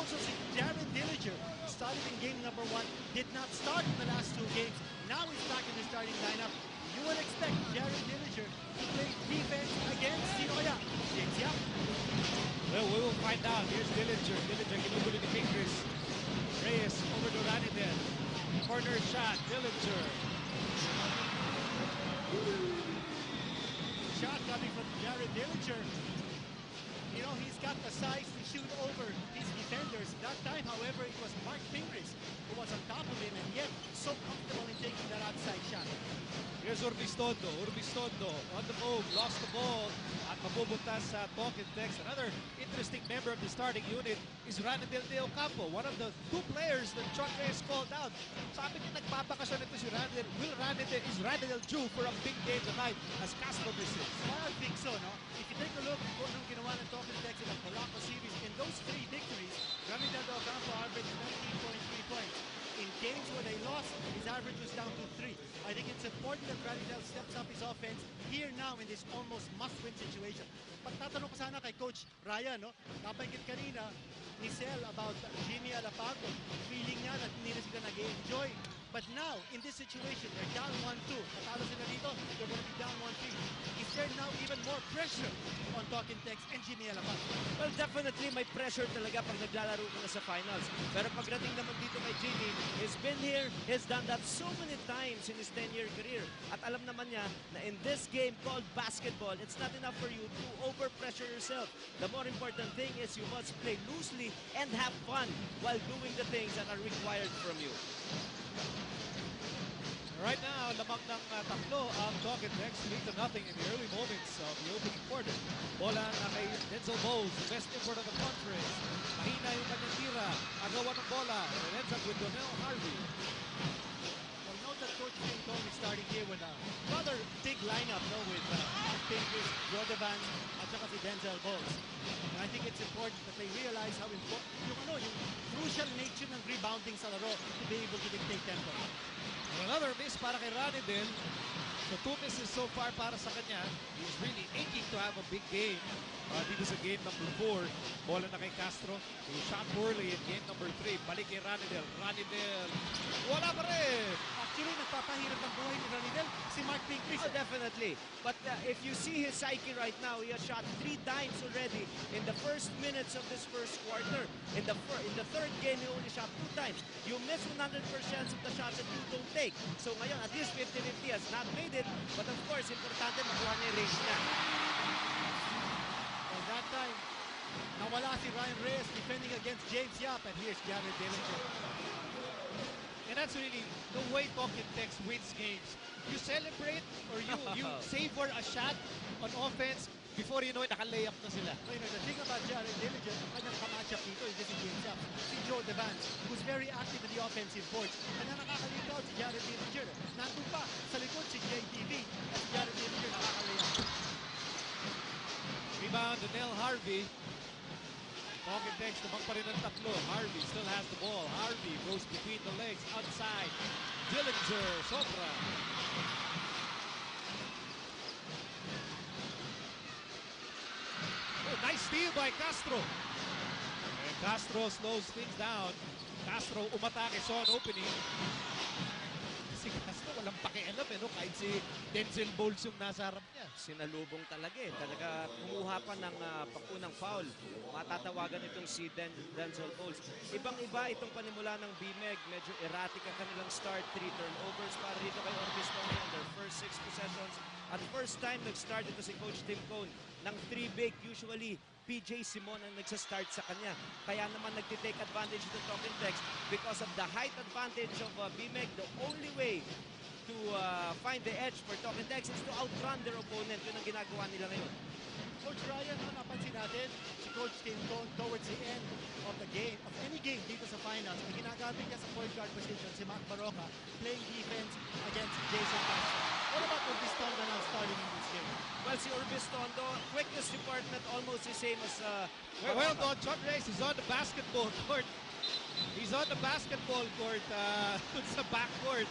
also see Jared Dillinger started in game number 1, did not start in the last 2 games. Now he's back in the starting lineup. You would expect Jared Dillinger to play defense against sino kaya? James Yap. Well, we will find out. Here's Dillinger. Dillinger ginugulo ni Fingers. Reyes over to Raniden. Corner shot. Dillinger. Shot coming from Jared Dillinger. You know, he's got the size to shoot over these defenders. That time, however, it was Mark Fingers who was on top of him and yet so comfortable in taking that outside shot. Here's Urbistondo. Urbistondo on the move. Lost the ball. At mapupunta sa Talking Text. Another interesting member of the starting unit is Ranidel De Ocampo. One of the 2 players that Chot Reyes called out. Sabi niya nagpapakasyon ito si Ranidel. Is Ranidel due for a big game tonight as Castro misses? Well, I think so, no? If you take a look at anong ginawa ng Talking Text in the Polaco series, in those 3 victories, Ranidel De Ocampo averaged 19.3 points. In games where they lost, his average was down to 3. I think it's important that Ranidel steps up his offense here now in this almost must-win situation. Pagtatanong ko sana kay Coach Ryan, no? Nabanggit kanina ni Sel about Jimmy Alapago. Feeling niya na hindi na sila nag-enjoy. But now, in this situation, they're down 1-2. Natalo sila dito, they're going to be down 1-3. Is there now even more pressure on Talking Text and Jimmy Alapago? Well, definitely may pressure talaga pag naglalaro ka na sa finals. Pero pagdating naman dito kay Jimmy, he's been here, he's done that so many times in his 10-year career. At alam naman niya na in this game called basketball, it's not enough for you to overpressure yourself. The more important thing is you must play loosely and have fun while doing the things that are required from you. Right now, lamang ng tatlo ang Talking Text 3-0 in the early moments of the opening quarter. Bola na kay Denzel Bowles, the best import of the conference. Mahina yung kanyang tira. Agawan ng bola. And ends up with Donnell Harvey. Well, note that Coach Tim Cone is starting here with a rather big lineup, no, with Mark Fingers, Jordan, at saka si Denzel Bowles. And I think it's important that they realize how important yung crucial nature ng rebounding sa laro to be able to dictate tempo. And another miss para kay Ranidel. So 2 misses so far para sa kanya. He's really aching to have a big game. Dito sa game number 4. Bola na kay Castro. He shot poorly in game number 3. Balik kay Ranidel. Ranidel. Wala pa rin. Actually, nagpapahirap ng buhay ni Ranidel si Mark Fingers. Oh, definitely. But if you see his psyche right now, he has shot 3 times already in the first minutes of this first quarter. In the third game, he only shot 2 times. You miss 100% of the shots that you don't take. So ngayon, at least 50-50 has not made it. But of course, importante makuha niya yung range niya. And that time, nawala si Ryan Reyes defending against James Yap. And here's Jared Dillinger. And that's really the way Talking Text wins games. You celebrate or you savor a shot on offense before you know it, naka-layup na sila. You know, the thing about Jared Dillinger, ang kanyang kamatchup dito is si James Yap, si Joe Devance, who's very active in the offensive boards. Kanya nakakalitaw si Jared Dillinger. Nandun pa sa likod si JTV at si Jared Dillinger nakakalayup. Rebound, Donnell Harvey. Talking Text, tumang pa rin ang tatlo. Harvey still has the ball. Harvey goes between the legs, outside. Dillinger, sobra. Oh, nice steal by Castro. And Castro slows things down. Castro umatake, saw an opening. Si Castro walang pakialam no? Kahit si Denzel Bowles yung nasa harap niya. Sinalubong talaga eh. Talaga kumuha pa ng pakunang foul. Matatawagan itong si Denzel Bowles. Ibang-iba itong panimula ng BMEG. Medyo erratic ang kanilang start. 3 turnovers para dito kay Orbiston in their first 6 possessions. At first time nag-start ito si Coach Tim Cone ng 3 big. Usually, PJ Simon ang nagsa-start sa kanya. Kaya naman nagtitake advantage itong Talking Text because of the height advantage of BMEG. The only way to find the edge for Talking Text is to outrun their opponent. Yun ang ginagawa nila ngayon. Coach Ryan, napansin natin si Coach Tim Cone towards the end of the game, of any game dito sa finals, na ginagamit niya sa point guard position si Mac Baroka playing defense against Jason Castro. What about Urbistondo now starting in this game? Well, si Urbistondo, quickness department almost the same as Well done, Chot Reyes is on the basketball court. He's on the basketball court sa backcourt.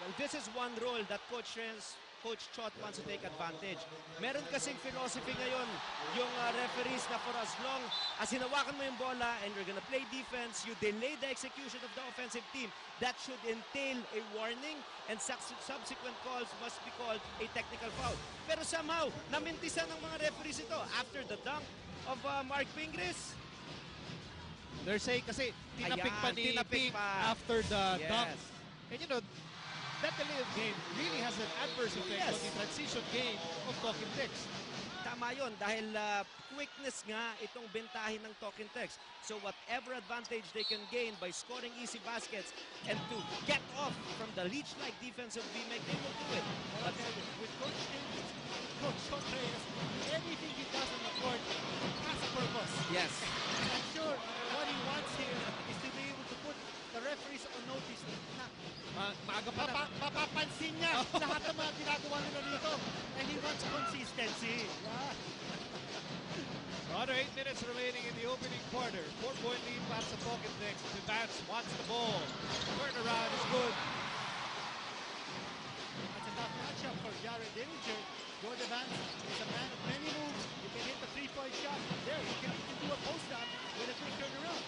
Well, this is one role that Coach Reyes Coach Chot wants to take advantage. Meron kasing philosophy ngayon yung referees na for as long as hinawakan mo yung bola and you're gonna play defense, you delay the execution of the offensive team. That should entail a warning and subsequent calls must be called a technical foul. Pero somehow, namintisan ng mga referees ito after the dunk of Mark Pingris. They're saying kasi tinapik Ayan, pa ni tinapik Ping pa. after the Yes. dunk. And you know, that delay of game really has an adverse effect Yes. on the transition game of Talking Text. Tama yun dahil quickness nga itong bentahin ng Talking Text. So whatever advantage they can gain by scoring easy baskets and to get off from the leech-like defense of BMEG, they will do it. But with Coach Davis, Coach Sean Reyes, anything he does on the court has a purpose. Yes. And I'm sure what he wants here is to be able to put the referees on notice na Maaga pa na. mapapansin niya lahat ng mga ginagawa nila dito. And he wants consistency. Yeah. Under 8 minutes remaining in the opening quarter. 4-point lead para sa Talking Text. Devance wants the ball. Turnaround is good. It's a tough matchup for Jared Dillinger. Jordan Vance is a man of many moves. He can hit the three-point shot. There, he can do a post-up with a quick turnaround.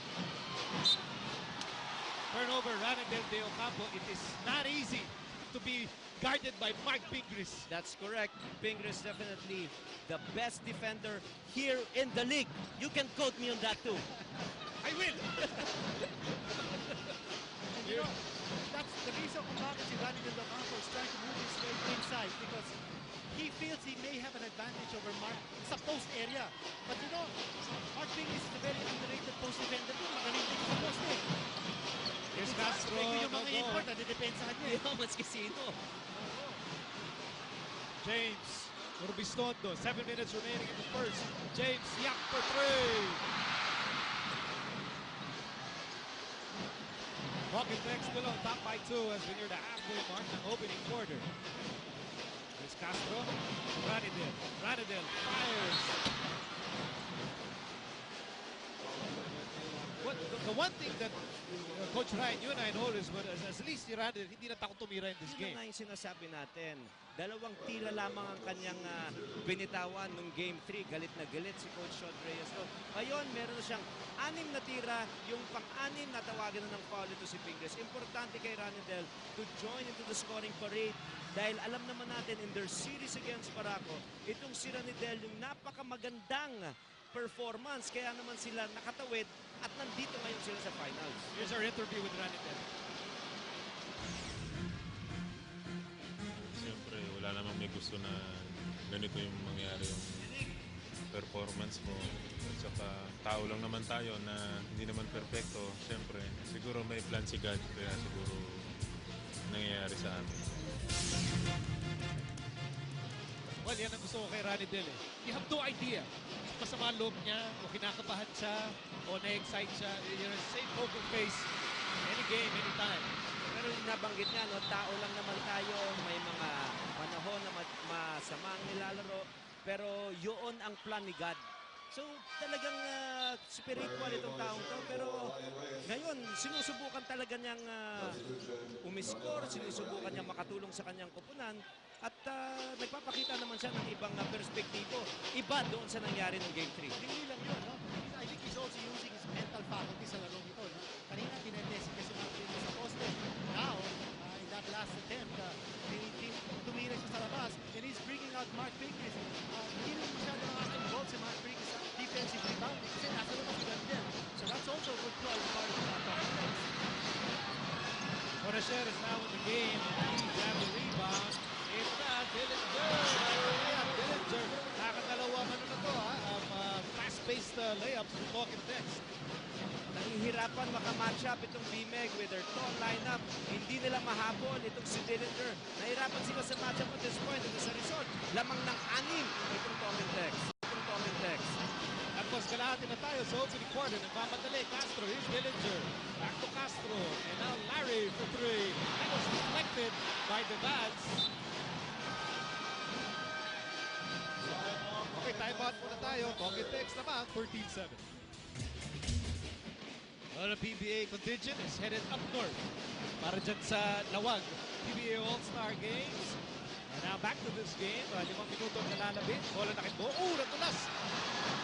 Turnover, Ranadel de Ocampo. It is not easy to be guarded by Mark Pingris. That's correct. Pingris definitely the best defender here in the league. You can quote me on that too. I will! And you know, that's the reason kung bakit si Ranadel de Ocampo is trying to move his way inside because he feels he may have an advantage over Mark sa post area. But you know, Mark Pingris is a very underrated post defender too. Magaling din sa post eh. Here's Castro. Ito yung No mga goal. import na didepensahan niya eh. Maski sino. James Urbistondo. 7 minutes remaining in the first. James Yak for three. Talking Text still on top by 2 as we near the halfway mark ng opening quarter. Here's Castro. Ranadel. Ranadel fires. The one thing that Coach Ryan, you and I noticed was at least si Ranadel hindi na takot tumira in this Yun game. na nga yung sinasabi natin. Dalawang tira lamang ang kanyang binitawan nung Game 3. Galit na galit si Coach Sean Reyes doon. Ngayon, meron na siyang 6 na tira. Yung pang-6 na tawagan na ng foul ito si Pingris. Importante kay Ranadel to join into the scoring parade dahil alam naman natin in their series against Paraco, itong si Ranadel yung napakamagandang performance. Kaya naman sila nakatawid at nandito ngayon sila sa finals. Here's our interview with Ranadel. Siyempre, wala namang may gusto na ganito yung mangyari yung performance mo. At saka tao lang naman tayo na hindi naman perfecto. Siyempre, siguro may plan si God kaya siguro nangyayari sa amin. Well, yan ang gusto ko kay Ranadel eh. You have no idea. Masama ang loob niya, o kinakabahan siya, o na-excite siya. You're the same poker face, any game, anytime. Pero yung nabanggit niya, no, tao lang naman tayo, may mga panahon na masama ang nilalaro, pero yun ang plan ni God. So talagang spiritual itong taong to, pero ngayon sinusubukan talaga niyang umiscore, sinusubukan niyang makatulong sa kanyang koponan at nagpapakita naman siya ng ibang perspektibo. Iba doon sa nangyari ng Game 3. Hindi lang yun, no? I think he's also using his mental faculty sa larong ito, no? Kanina, tinetest kasi mga pinto sa poste. Now, in that last attempt, tumira siya sa labas and he's bringing out Mark Pingris. Hindi rin masyado nakaka-involve si Mark Pingris sa defensive rebounding kasi nasa labas si Gandel. So that's also a good play on the part of the Talking Text. Monasher is now in the game. He grabbed the rebound. It's not Dillinger. Dillinger. Nakakadalawang ano na to, fast-paced layups from Talking Text. Nahihirapan makamatch-up itong BMEG with their tall lineup. Hindi nila mahabol itong si Dillinger. Nahihirapan sila sa match-up at this point. And as a result, lamang ng 6 itong Talking Text. Tapos kalahati na tayo sa opening quarter. Nagmamadali. Castro. Here's Dillinger. Back to Castro. And now Larry for three. That was deflected by Devance. Okay, timeout muna tayo. Talking Text naman, 13-7. Well, the PBA contingent is headed up north para dyan sa Lawag. PBA All-Star Games. And now back to this game. 5 minuto ang nalalabit. Bola na kitbo. Natulas!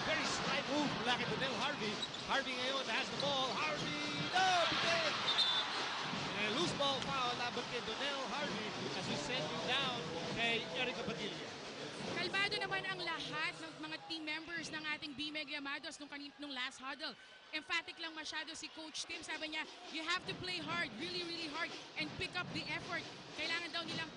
Very sly move mula kay Donnell Harvey. Harvey ngayon has the ball. Harvey! No! Bitin! And a loose ball foul laban kay Donnell Harvey as we send you down kay Eric Padilla. Kalmado naman ang lahat ng mga team members ng ating BMEG Llamados nung last huddle. Emphatic lang masyado si Coach Tim. Sabi niya, you have to play hard, really, really hard, and pick up the effort. Kailangan daw nilang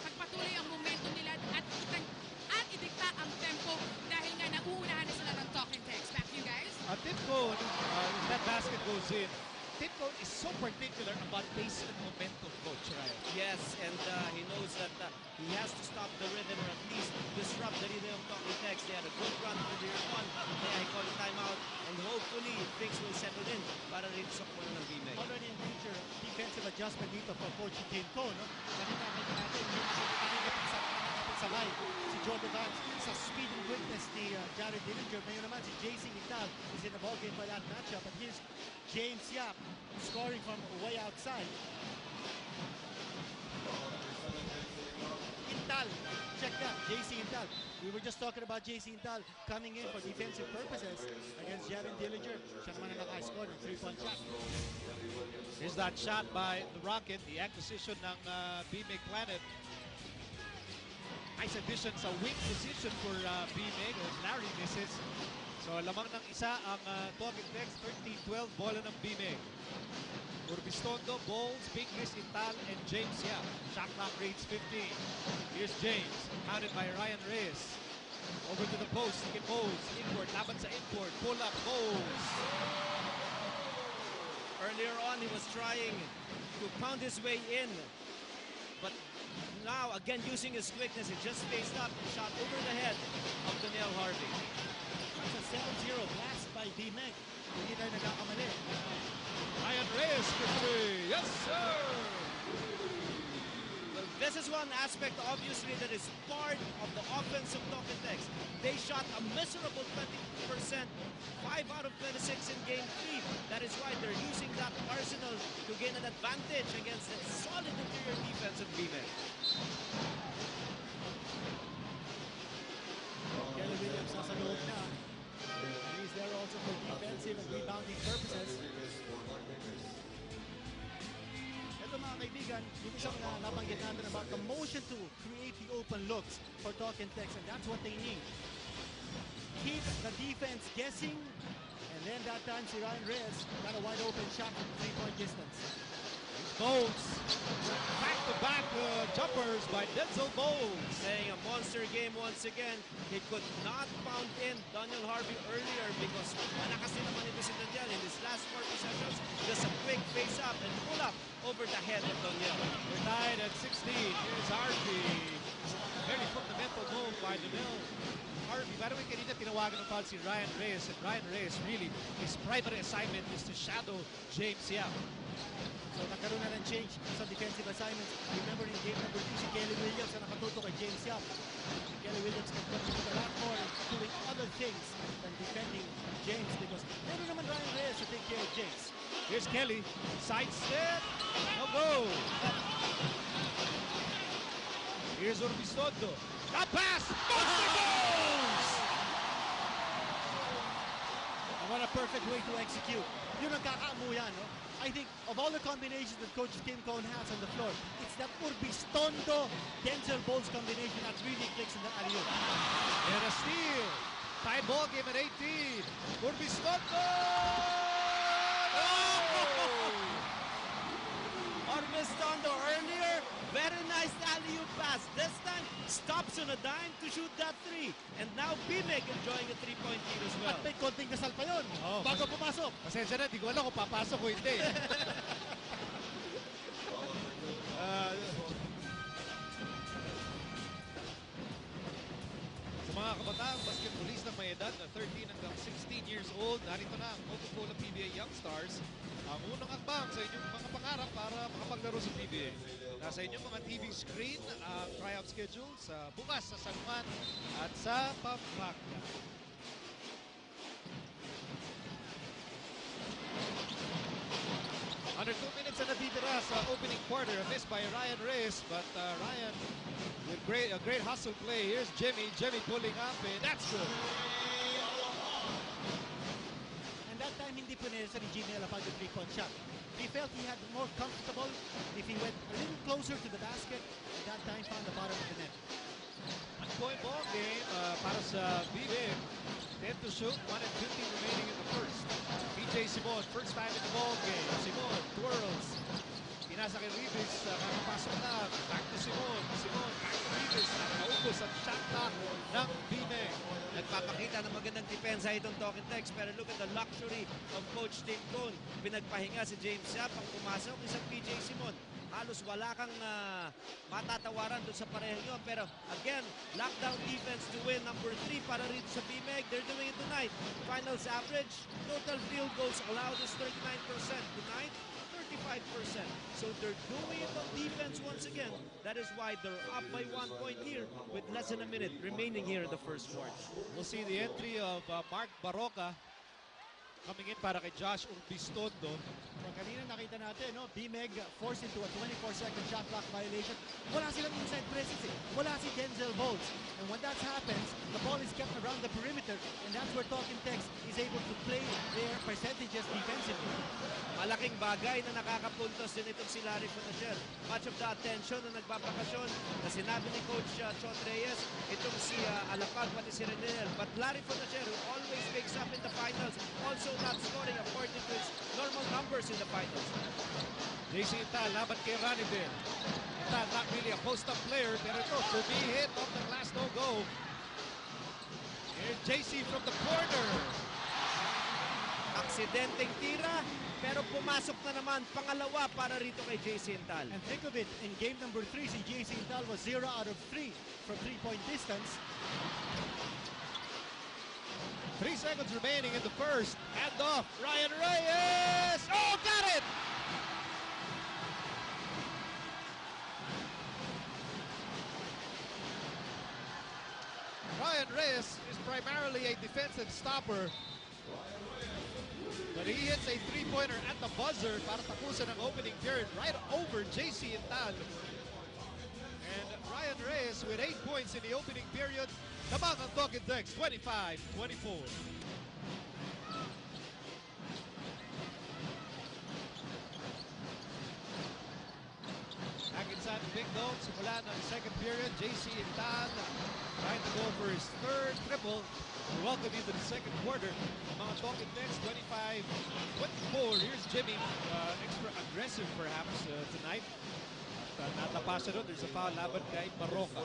pagpatuloy ang momentum nila at idikta ang tempo dahil nga nauunahan na sila ng talk and text. Back to you guys. Tim Cone, if that basket goes in, Tim Cone is so particular about pace and momentum, Coach Ryan. Yes, and he knows that he has to stop the rhythm or at least disrupt the rhythm of talking text. They had a good run earlier on. Kaya he called a timeout and hopefully things will settle in para rin sa kuwan ng BMEG. Already in danger, defensive adjustment dito for Coach Tim Cone. No? Nakita natin yung sabay si Jordan Vance sa speed and quickness ni Jared Dillinger. Ngayon naman si JC Intal is in the ballgame by that matchup. But here's James Yap scoring from way outside. Intal, check that, JC Intal. We were just talking about JC Intal coming in for defensive purposes against Jared Dillinger. Siya naman ang naka-score ng 3-point shot. Here's that shot by the Rocket, the acquisition ng BMEG Planet. Nice addition sa wing position for BMEG as Larry misses. So lamang ng isa ang talking text, 13-12, bola ng BMEG. Urbistondo, Bowles, Bingris, Intal, and James Yap. Shot clock reads 15. Here's James, pounded by Ryan Reyes. Over to the post, he Bowles, inboard, laban sa inboard, pull up, Bowles. Earlier on, he was trying to pound his way in, but now, again, using his quickness, he just faced up and shot over the head of Donnell Harvey. It's a 7-0 blast by BMEG. Hindi tayo nagkakamali. Ryan Reyes for three. Yes, sir! Well, this is one aspect, obviously, that is part of the offense of Talking Text. They shot a miserable 20%, 5 out of 26 in Game 3. That is why they're using that arsenal to gain an advantage against the solid interior defense of BMEG. Kelly Williams nasa loob na. He's there also for defensive and rebounding purposes. Ito mga kaibigan, yung isang nabanggit natin about the motion to create the open looks for talk and text, and that's what they need. Keep the defense guessing, and then that time si Ryan Reyes got a wide open shot from 3-point distance. Bowles. Back-to-back jumpers by Denzel Bowles. Playing a monster game once again. He could not pound in Donnell Harvey earlier because malakas din naman ito si Donnell in his last 4 possessions. Just a quick face-up and pull-up over the head of Donnell. We're tied at 16. Here's Harvey. Very fundamental move by Donnell Harvey. By the way, kanina tinawagan ng foul si Ryan Reyes. And Ryan Reyes, really, his primary assignment is to shadow James Yap. So nagkaroon na ng change sa defensive assignments. Remember in game number 2 si Kelly Williams na nakatuto kay James Yap. Kelly Williams can contribute a lot more in doing other things than defending James because meron naman Ryan Reyes to take care of James. Here's Kelly. Sidestep. No go. Here's Urbistondo. That pass. Monster goals! And what a perfect way to execute. Yun ang kakaamuyan, no? I think of all the combinations that Coach Tim Cone has on the floor, it's that Urbistondo Denzel Bowles combination that really clicks in the alley-oop. And a steal. Tied ball game at 18. Urbistondo! Urbistondo earlier, very nice alley-oop pass. This time, stops on a dime to shoot that 3. And now BMEG enjoying a 3-point lead as well. At may konting kasal pa yun bago pumasok. Pasensya na, di ko alam kung papasok o hindi. Sa mga kabataang basketballistang may edad na 13 hanggang 16 years old, narito na ang Coca-Cola PBA Youngstars, ang unang akbang sa inyong mga pangarap para makapaglaro sa PBA. Nasa inyong mga TV screen ang tryout schedule sa bukas sa San Juan at sa Pampanga. Under 2 minutes na natitira opening quarter. A miss by Ryan Reyes, but Ryan with a great hustle play. Here's Jimmy. Jimmy pulling up, and that's good. And that time, hindi punersa ni Jimmy Alapag yung three-point shot. He felt he had more comfortable if he went a little closer to the basket. At that time, found the bottom of the net. One-point ball game para sa BMEG. 10 to shoot, 1 and 15 remaining in the first. PJ Simon, first time in the ball game. Simon twirls. Pinasa kay Rivas, kakapasok lang. Back to Simon. Simon, back to Rivas. Naubos ang shot clock ng BMEG. Nagpapakita ng magandang depensa itong Talking Tex, pero look at the luxury of Coach Tim Cone. Pinagpahinga si James Yap ang pumasok, isang PJ Simon. Halos wala kang matatawaran doon sa parehong yun. Pero again, lockdown defense to win number 3 para rito sa BMEG. They're doing it tonight. Finals average, total field goals allowed is 39%. Tonight, 35%. So they're doing it on defense once again. That is why they're up by 1 point here with less than a minute remaining here in the first quarter. We'll see the entry of Mark Baroka coming in para kay Josh Urbistondo. So, kanina nakita natin, no? BMEG forced into a 24-second shot clock violation. Wala silang inside presence. Wala si Denzel Bowles. And when that happens, the ball is kept around the perimeter, and that's where Talking Tex is able to play their percentages defensively. Malaking bagay na nakakapuntos din itong si Larry Fonasher. Much of the attention na nagbabakasyon na sinabi ni Coach Chot Reyes, itong si Alapag pati si Renel. But Larry Fonasher, who always wakes up in the finals, also not scoring according to his normal numbers in the finals. JC Intal, laban kay Ranidel. Intal, not really a post-up player, pero ito, to be hit off the glass, no go. Here's JC from the corner. Aksidenteng tira, pero pumasok na naman pangalawa para rito kay JC Intal. And think of it, in game number 3, si JC Intal was 0 out of 3 from three-point distance. 3 seconds remaining in the first. Hand off, Ryan Reyes! Oh, got it! Ryan Reyes is primarily a defensive stopper. But he hits a three-pointer at the buzzer para tapusin ang opening period right over JC Intal. And Ryan Reyes with 8 points in the opening period. Tabang ang Talking Tex, 25-24. Back inside the big dome, simula ng second period, JC Intal trying to go for his third triple. Welcome into the second quarter. Mga Talking Tex, 25-24. Here's Jimmy, extra aggressive perhaps tonight. At natapasa doon, there's a foul laban kay Baroka.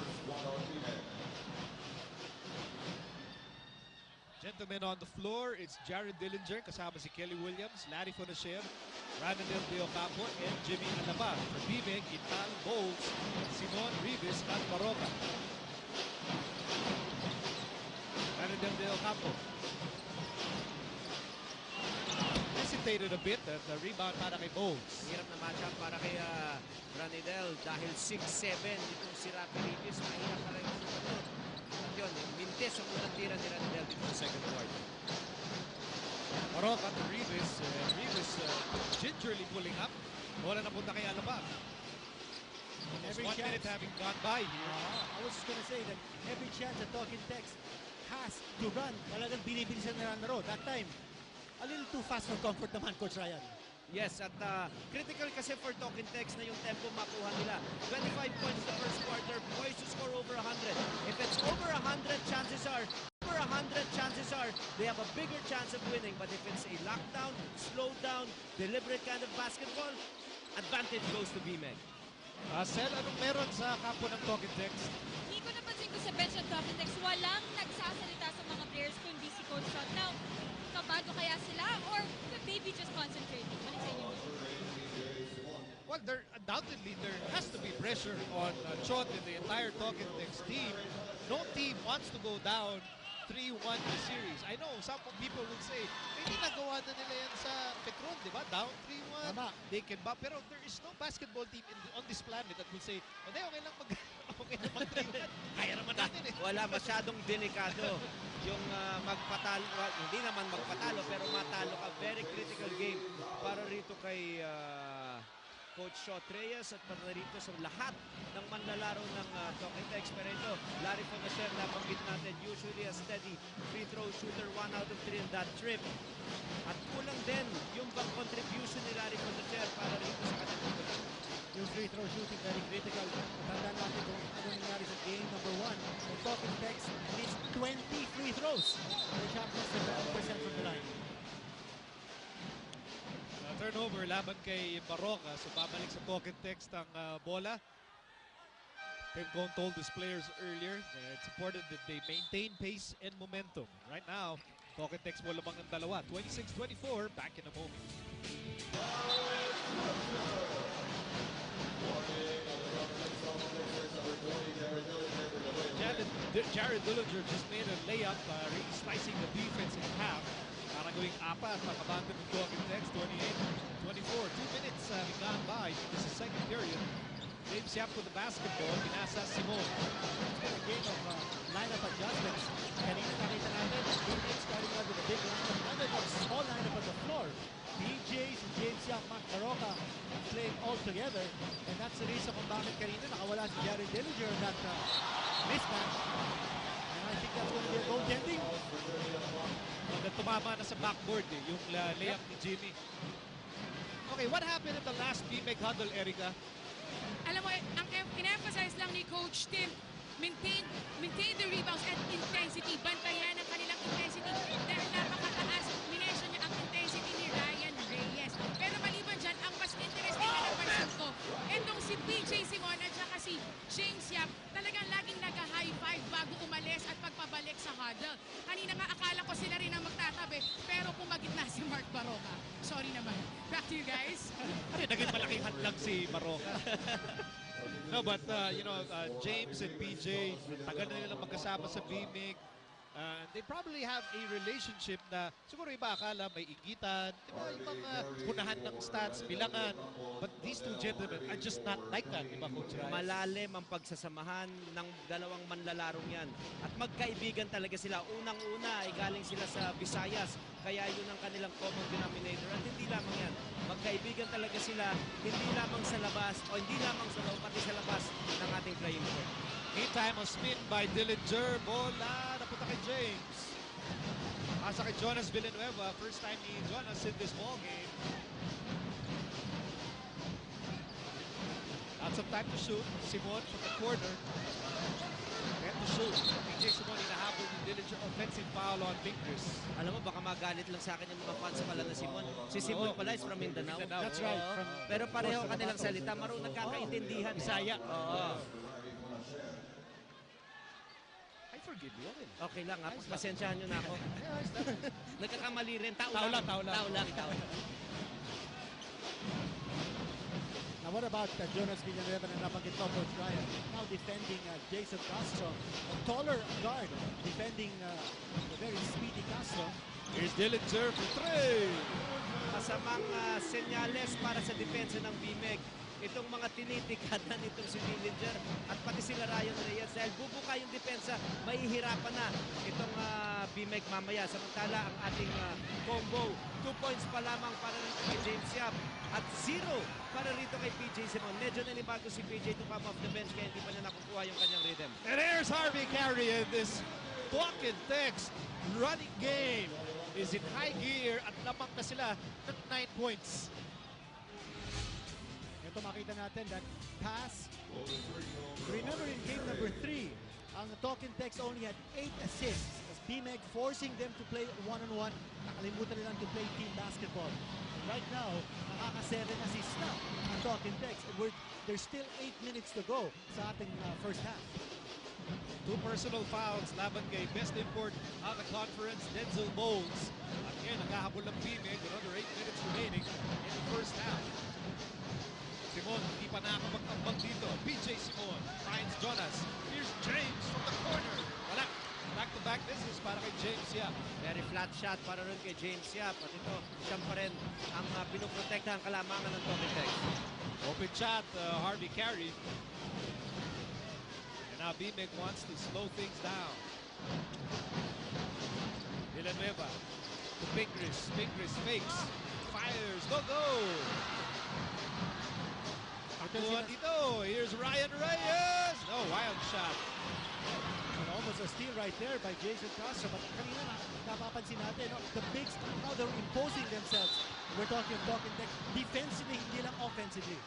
Gentlemen on the floor, it's Jared Dillinger, kasama si Kelly Williams, Larry Fonasher, Ranadel De Ocampo, and Jimmy Alaba. For BMEG, Intal, Bowles, Simon, Rivas, at Baroka. Ranadel De Ocampo hesitated a bit at the rebound para kay Bowles. Hirap na matchup para kay Ranidel dahil 6'7 itong si Rafi Rivas. Mahirap pa rin yun. At yun, mintes ang unang tira ni Ranidel dito sa second quarter. Baroka to Rivas. Rivas gingerly pulling up. Bola na punta kay Alaba. Every 1 minute chance. having gone by here. I was just gonna say that every chance that Talking Tex has to run, talagang binibilisan na laro. That time, a little too fast for comfort naman, Coach Ryan. Yes, at critical kasi for Talking Tex na yung tempo makuha nila. 25 points the first quarter, poised to score over 100. If it's over 100, chances are they have a bigger chance of winning. But if it's a lockdown, slow down, deliberate kind of basketball, advantage goes to BMEG. Sel, anong meron sa kampo ng Talking Tex? Hindi ko napansin ko sa bench ng Talking Tex, walang nagsasalita sa mga players kundi si Coach Chot. Now, kabado kaya sila or could they be just concentrating? Ano sa inyo? Well, undoubtedly, there has to be pressure on Chot and the entire Talking Tex team. No team wants to go down 3-1 the series. I know some people will say, hindi nagawa na nila yan sa Petron, di ba? Down 3-1, Tama. they can ba? Pero there is no basketball team on this planet that will say, okay lang okay lang mag 3-1. Kaya naman natin eh. Wala masyadong delikado yung magpatalo, hindi naman magpatalo pero matalo ka. Very critical game para rito kay Coach Shot Reyes at para rito sa lahat ng manlalaro ng Talking Text. Pero ito, Larry Fonacer, nabanggit natin, usually a steady free throw shooter, 1 out of 3 in that trip. At kulang din yung bang contribution ni Larry Fonacer para rito sa kanilang team. Yung free throw shooting, very critical. Tandaan natin kung ano nangyari sa game number 1. The Talking Text missed 20 free throws. The shot was 70% from the line. Turnover laban kay Baroka. So babalik sa Talking Text ang bola. Tim Cone told his players earlier that it's important that they maintain pace and momentum. Right now, Talking Text mo lamang ang dalawa. 26-24, back in a moment. Jared Dillinger just made a layup, really slicing the defense in half. Para gawing apat, makabanda ng Talking Text, 28-24. 2 minutes gone by. This is second period. James Yap with the basketball. Pinasa Simon. It's been a game of lineup adjustments. Kanina nakita natin, Phoenix starting out with a big lineup. Now they've got a small lineup on the floor. BJ, si James Young, Mac Baroka playing all together. And that's the reason kung bakit kanina nakawala si Jared Dillinger in that mismatch. And I think that's going to be a goaltending. Tumama na sa backboard yung layup ni Jimmy. Okay, what happened in the last BMEG huddle, Erica? Alam mo, ang in-emphasize lang ni Coach Tim, maintain the rebounds at intensity. Bantayan ang kanilang intensity dahil napakataas. Minention niya ang intensity ni Ryan Reyes. Pero maliban dyan, ang mas interesting na napansin ko, itong si PJ Simon at saka si James Yap, talagang laging nag-high five bago umalis at pagpabalik sa huddle. Kanina nga akala ko sila rin ang magtatabi, pero pumagit na si Mark Baroka. Sorry naman. Back to you guys. Ay, naging malaking hadlang si Baroka. No, but James and PJ, tagal na nilang magkasama sa BMIG. They probably have a relationship na siguro iba akala may igitan, ibang punahan ng stats, bilangan. But these two gentlemen are just not like that, di ba, Coach Rai? Malalim ang pagsasamahan ng dalawang manlalarong yan. At magkaibigan talaga sila. Unang-una ay galing sila sa Visayas. Kaya yun ang kanilang common denominator. At hindi lamang yan. Magkaibigan talaga sila hindi lamang sa labas o hindi lamang sa loob, pati sa labas ng ating playing court. Meantime, a spin by Dillinger. Bola, napunta kay James. Asa kay Jonas Villanueva. First time ni Jonas in this ball game. Lots of time to shoot. Simon from the corner. Get to shoot. PJ Simon hinahabol ni Dillinger. Offensive foul on Fingers. Alam mo, baka magalit lang sa akin yung mga fans pala na Simon. Si Simon pala is from Mindanao. That's right. Oo. Pero pareho kanilang salita. Marunong nagkakaintindihan. Bisaya. Oo. I forgive you. Okay lang ha. Pagpasensyahan nyo na ako. Nagkakamali rin. Tao Tao lang. Tao lang. Now what about Jonas Villanueva na nabanggit mo, Coach Ryan? Now defending Jason Castro, a taller guard, defending the very speedy Castro. Here's Dillinger for three. Masamang senyales para sa depensa ng BMEG. Itong mga tinitikatan nitong si Dillinger at pati sila Ryan Reyes dahil bubuka yung depensa, mahihirapan na itong BMEG mamaya. Samantala ang ating combo, 2 points pa lamang para rito kay James Yap at 0 para rito kay PJ Simon. Medyo nanibago si PJ to come off the bench kaya hindi pa niya nakukuha yung kanyang rhythm. And there's Harvey Carey in this Talking Text running game is in high gear at lamang na sila ng 9 points. Ito makita natin that pass. Remember in game number 3, ang Talking Text only had 8 assists. As BMEG forcing them to play one-on-one. Nakalimutan nilang to play team basketball. And right now, nakaka-7 assists na ang Talking Text. There's still 8 minutes to go sa ating first half. 2 personal fouls laban kay best import on the conference, Denzel Bowles. At ngayon, naghahabol ng BMEG with another 8 minutes remaining in the first half. Simon, hindi pa nakakapag-ambang dito. PJ Simon finds Jonas. Here's James from the corner. Wala. Back-to-back misses para kay James Yap. Very flat shot para rin kay James Yap. At ito, siyang pa rin ang pinoprotektahan kalamangan ng Talking Text. Open shot, Harvey Carey. And now BMEG wants to slow things down. Villanueva to Fingers. Fingers fakes. Fires. Go, go! Takbuhan dito. Here's Ryan Reyes. No, wild shot. Almost a steal right there by Jason Castro. But kanina napapansin natin, no? The bigs, how they're imposing themselves. We're talking of Talking Tech defensively, hindi lang offensively.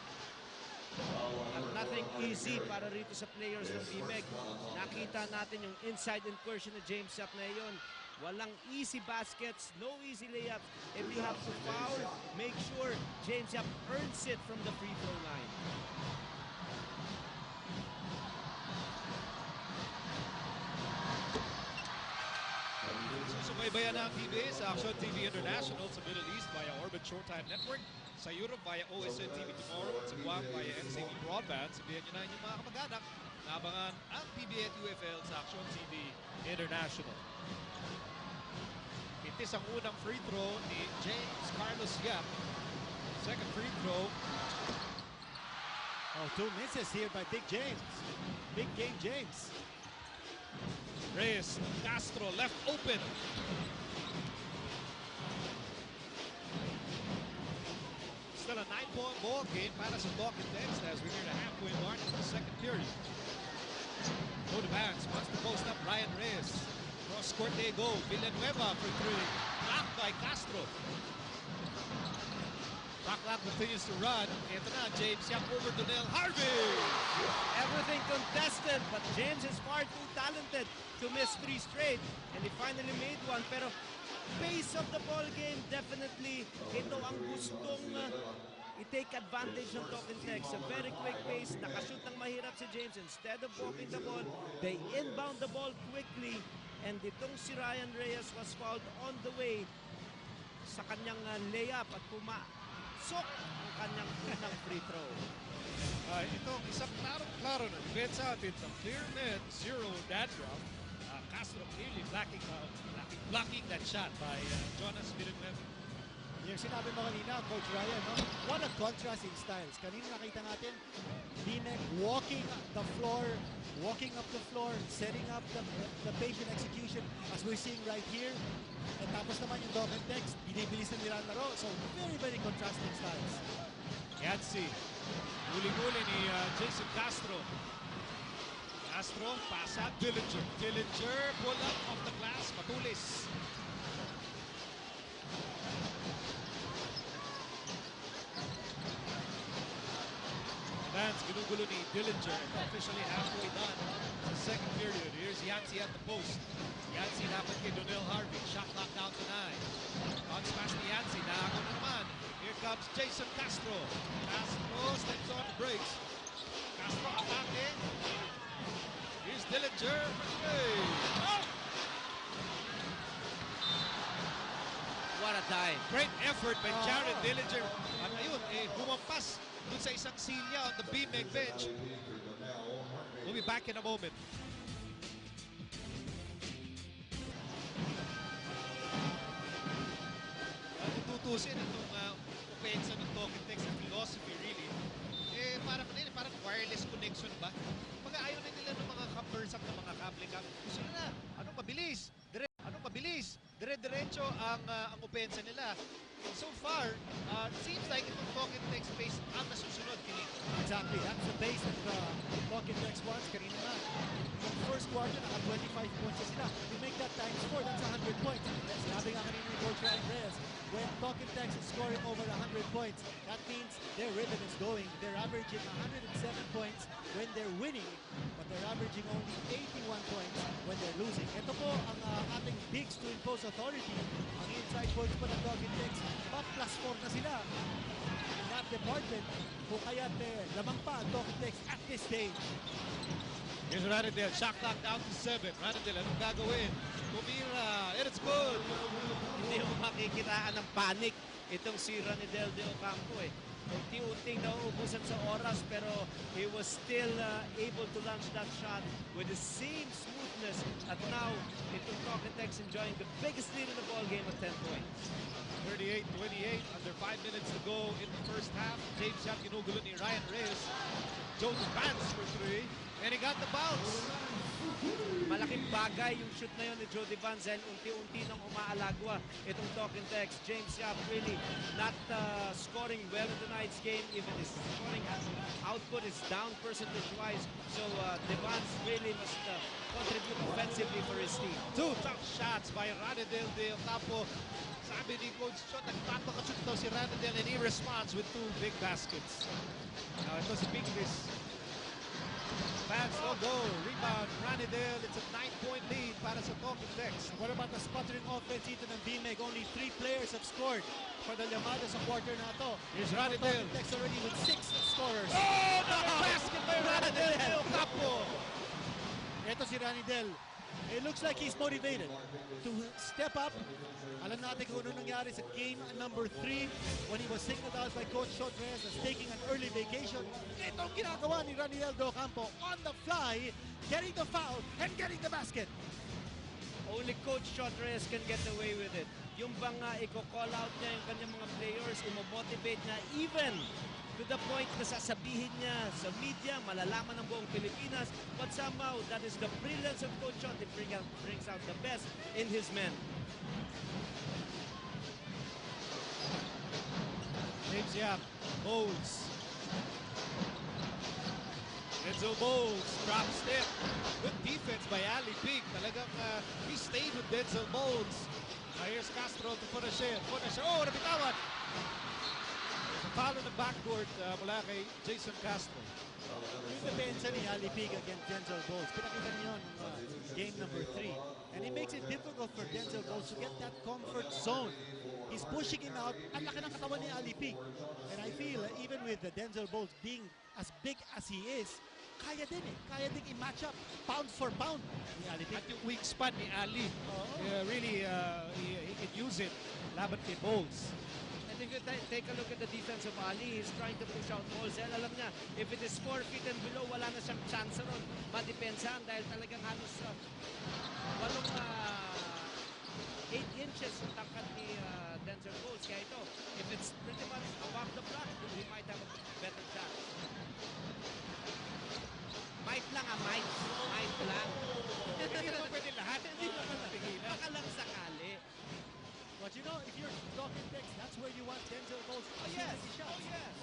At nothing easy para rito sa players ng BMEG. Nakita natin yung inside incursion ni James Yap na yun. Walang easy baskets, no easy layups. If you have to foul, make sure James Yap earns it from the free throw line. Susubaybayan ang PBA sa Action TV International sa Middle East via Orbit Showtime Network, sa Europe via OSN TV Tomorrow at sa Guam via MCB Broadband. Sabihan nyo na inyong mga kamag-anak na abangan ang PBA at UFL sa Action TV International. Itis ang unang free throw ni James Carlos Yap. Second free throw. Oh, 2 misses here by Big James. Big game James. Reyes Castro left open. Still a 9-point ball game para sa Talking Tex as we near the halfway mark of the second period. Go to Vance, wants to post up Ryan Reyes. Cross court they go. Villanueva for 3. Blocked by Castro. Clock continues to run. Ito na, James Yap over to Nell Harvey. Everything contested, but James is far too talented to miss 3 straight. And he finally made one. Pero pace of the ball game, definitely, ito ang gustong i-take advantage ng Talking Tex. A very quick pace. Nakashoot ng mahirap si James. Instead of walking the ball, they inbound the ball quickly. And itong si Ryan Reyes was fouled on the way sa kanyang layup at pumasok ang kanyang unang free throw. Itong isang klarong-klaro na depensa atin sa clear net, zero dandruff. Castro clearly blocking that shot by Jonas Villanueva. Yung sinabi mo kanina, Coach Ryan, no? What a contrast in styles. Kanina nakita natin, BMEG walking the floor, walking up the floor, setting up the patient execution as we're seeing right here. At tapos naman yung Talking Tex, binibilisan nila ang laro. So, very, very contrasting styles. Yancy, huli-huli ni Jason Castro. Castro, pass out, Dillinger. Dillinger, pull up off the glass, matulis. Vance, ginugulo ni Dillinger. Officially halfway done sa second period. Here's Yancy at the post. Yancy dapat kay Donnell Harvey. Shot clock down to 9. Bounce pass ni Yancy. Nakago na naman. Here comes Jason Castro. Castro steps on the brakes. Castro atake. Here's Dillinger for 3. Oh! What a dive. Great effort by Jared Dillinger. At ayun, humampas dun sa isang silya on the BMEG bench. We'll be back in a moment. Tutusin itong opensa ng Talking Tex na philosophy really. Parang wireless connection ba? Kumbaga ayaw na nila ng mga cumbersome na mga kable. Gusto nila, anong mabilis? Dire-diretso ang opensa nila. So far, seems like itong Talking Tex pace ang nasusunod, Kinito. Exactly. That's the base that Talking Tex wants. Kanina nga, yung first quarter, naka 25 points na sila. You make that times 4, that's 100 points. Sinabi nga kanina ni Coach Ryan Reyes, when Talking Tex is scoring over 100 points, that means their rhythm is going. They're averaging 107 points when they're winning, but they're averaging only 81 points when they're losing. Ito po ang ating bigs to impose authority. Ang inside coach po ng Talking Tex, plus 4 na sila in that department. Kung kaya't lamang pa ang Talking Tex at this stage. Here's Ranadel, shot clock down to 7. Ranadel, anong gagawin? Tumira, and it's good. Hindi mo makikitaan ng panic itong si Ranidel de Ocampo Unti-unting nauubusan sa oras pero he was still able to launch that shot with the same smoothness. At now, itong Talking Tex enjoying the biggest lead in the ball game at 10 points. 38-28, under 5 minutes to go in the first half. James Yap ginugulo ni Ryan Reyes. Jones Vance for 3. And he got the bounce. Malaking bagay yung shoot na yun ni Jody Vance and unti-unti nang umaalagwa itong Talking Tex. James Yap really not scoring well in tonight's game. Even his scoring output is down percentage-wise. So Devance really must contribute offensively for his team. Two tough shots by Ranadel De Ocampo. Sabi ni Coach Chot, nagpapakashoot daw si Ranadel and he responds with two big baskets. Now it was a big miss. Vance no goal. Rebound, Ranadel. It's a 9-point lead para sa Talking Tex. What about the sputtering offense dito ng BMEG? Only 3 players have scored for the Llamada sa quarter na ito. Here's Ranadel. Tex already with 6 scorers. Oh, another basket by Ranadel De Ocampo. Ito si Ranidel. It looks like he's motivated to step up. Alam natin kung ano nangyari sa game number 3 when he was signaled out by Coach Shot Reyes as taking an early vacation. Ito ang ginagawa ni Ranidel De Ocampo on the fly, getting the foul and getting the basket. Only Coach Shot Reyes can get away with it. Yung bang i-call out niya yung kanyang mga players, imo-motivate niya even to the point na sasabihin niya sa media, malalaman ng buong Pilipinas, but somehow that is the brilliance of Coach Shot. It brings out the best in his men. James Yap, Bowles. Enzo Bowles, drop step. Good defense by Ali Pig. Talagang he stayed with Denzel Bowles. Here's Castro to Fonacier. Oh, nabitawan! Foul on the backboard mula kay Jason Castro. Yung depensa ni Ali Pig against Denzel Bowles, pinakita niyo game number 3. And it makes it difficult for Denzel Bowles to get that comfort zone. He's pushing him out. Ang laki ng katawan ni Ali Pig. And I feel even with Denzel Bowles being as big as he is, kaya din i-match up pound for pound ni Ali Pig. At yung weak spot ni Ali, really, he can use it laban kay Bowles. And if you take a look at the defense of Ali, he's trying to push out balls. And alam niya, if it is 4 feet and below, wala na siyang chance ron. Madepensahan dahil talagang halos 8 inches yung tangkad ni Denzel Bowles. Kaya ito, if it's pretty much above the block, he might have a better chance. Might lang might. Might lang. Hindi naman pwede lahat. Hindi naman napigilan. Baka lang sakali. But you know, if you're Talking Tex, that's where you want Denzel Bowles to Yes. shots. Oh, yes.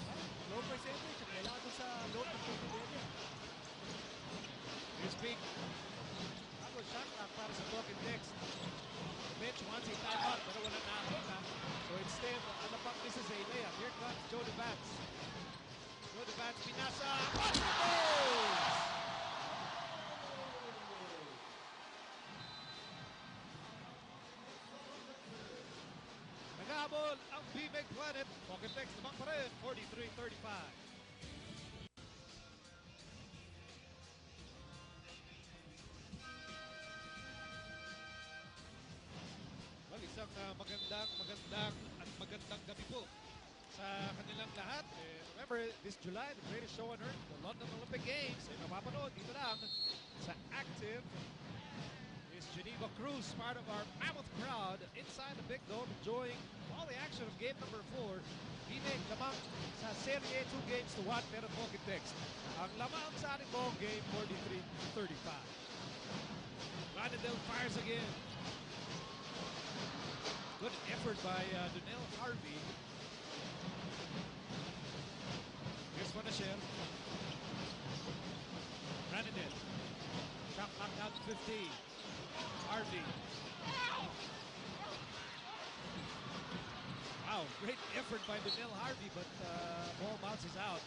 Low percentage, kailangan ko sa low ng 20 area. Here's Pig. Bago shot clock para sa Talking Tex. The bench wants a timeout pero wala nakakita. So instead, this is a layup. Here comes Jody Vance. Jody Vance, pinasa. Goals! Naghahabol ang BMEG Planet. Talking Tex naman pa rin, 43-35. Well, isang magandang gabi po sa kanilang lahat. Remember, this July, the greatest show on earth, the London Olympic Games. Mapapanood dito lang sa Active. Is Geneva Cruz, part of our mammoth crowd inside the Big Dome, enjoying all the action of game number 4. BMEG lamang sa Serie A, 2 games to 1, pero Talking Tex ang lamang sa ating buong game, 43-35. Ranadel fires again. Good effort by Donnell Harvey. Here's Fonacier. Ranadel. Shot clock out 15. Harvey. Wow, great effort by Donnell Harvey, but ball bounces out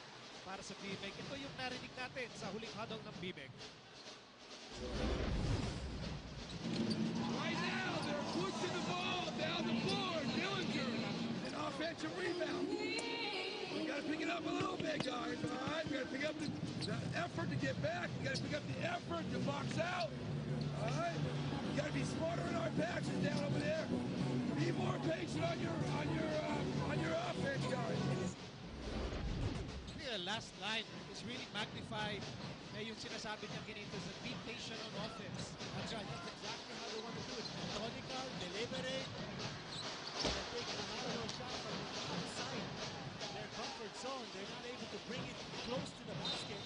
para sa BMEG. Ito yung narinig natin sa huling huddle ng BMEG. Right now, they're pushing the ball down the floor. Dillinger, an offensive rebound. We got to pick it up a little bit, guys. All right, we got to pick up the effort to get back. We got to pick up the effort to box out. All right, we got to be smarter in our passes down over there. Be more patient on your offense, guys. The last line is really magnified. Yung sinasabi niya ganito sa be patient on offense. That's right. That's exactly how they want to do it. Methodical, deliberate. They're taking a lateral shot from outside their comfort zone. They're not able to bring it close to the basket.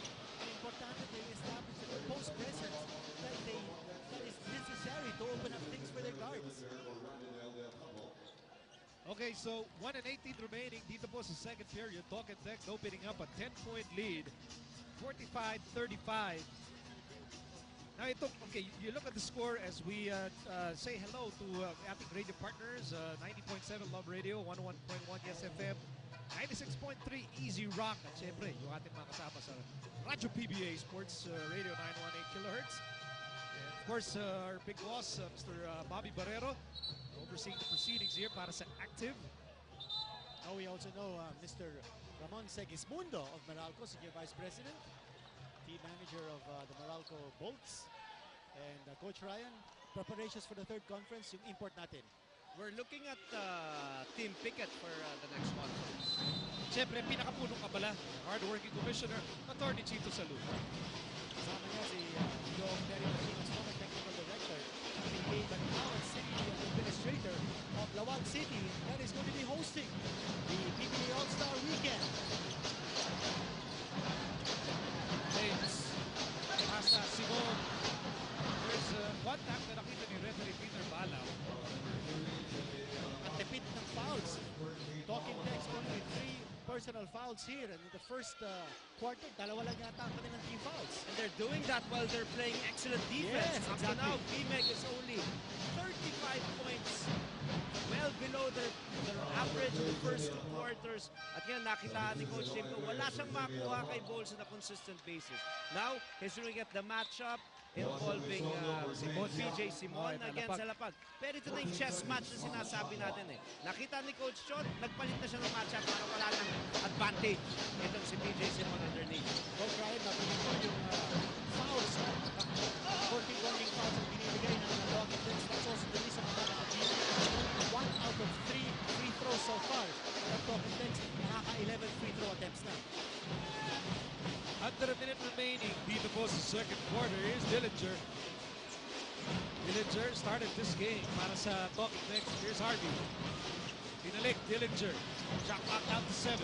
Importante they establish Okay, so 1 and 18 remaining. Dito po sa second period, Talk and Text opening up a 10-point lead, 45-35. Now, okay, you look at the score as we say hello to ating radio partners, 90.7 Love Radio, 101.1 Yes FM, 96.3 Easy Rock, at syempre, yung ating mga kasama sa Radyo PBA Sports Radio 918 kHz. And of course, our big boss, Mr. Bobby Barrero, overseeing the proceedings here para sa Active. Now we also know Mr. Ramon Segismundo of Meralco, Senior Vice President, team manager of the Meralco Bolts. And Coach Ryan, preparations for the third conference, yung import natin. We're looking at Team Pickett for the next conference. Siyempre, pinakapunong kabala, hard-working commissioner, Attorney Chito Salud. Kasama niya si Dong Terry Martinez, former technical director, PBA, but now a city administrator of Lawag City, that is going to be hosting the PBA All-Star Weekend. James, Asa, Simon. There's one time na nakita ni referee Peter Balaw. At tipid ng fouls. Talking Text only 3 personal fouls here. And in the first quarter, dalawa lang yata ang kanilang team fouls. And they're doing that while they're playing excellent defense. Yes, Up to exactly. now, BMEG is only 35 points. Well below their average in the first 2 quarters. At ngayon, nakita ni Coach Tim, wala siyang makuha kay Bowles on a consistent basis. Now, he's looking at the matchup involving PJ Simon against Salapag. Pero ito na yung chess match na sinasabi natin eh. Nakita ni Coach Chot, nagpalit na siya ng matchup para wala ng advantage. Itong si PJ Simon underneath. Coach Ryan, napinig ko yung fouls. 14 warning fouls ang binibigay ng Talking Text. That's also the reason why nakapagin. 1 out of 3 free throws so far. Ang Talking Text, nakaka-11 free throw attempts na. Under a minute remaining, dito po sa second quarter, here's Dillinger. Dillinger started this game para sa Talking Text. Here's Harvey. Pinalik, Dillinger. Shot clock down to 7.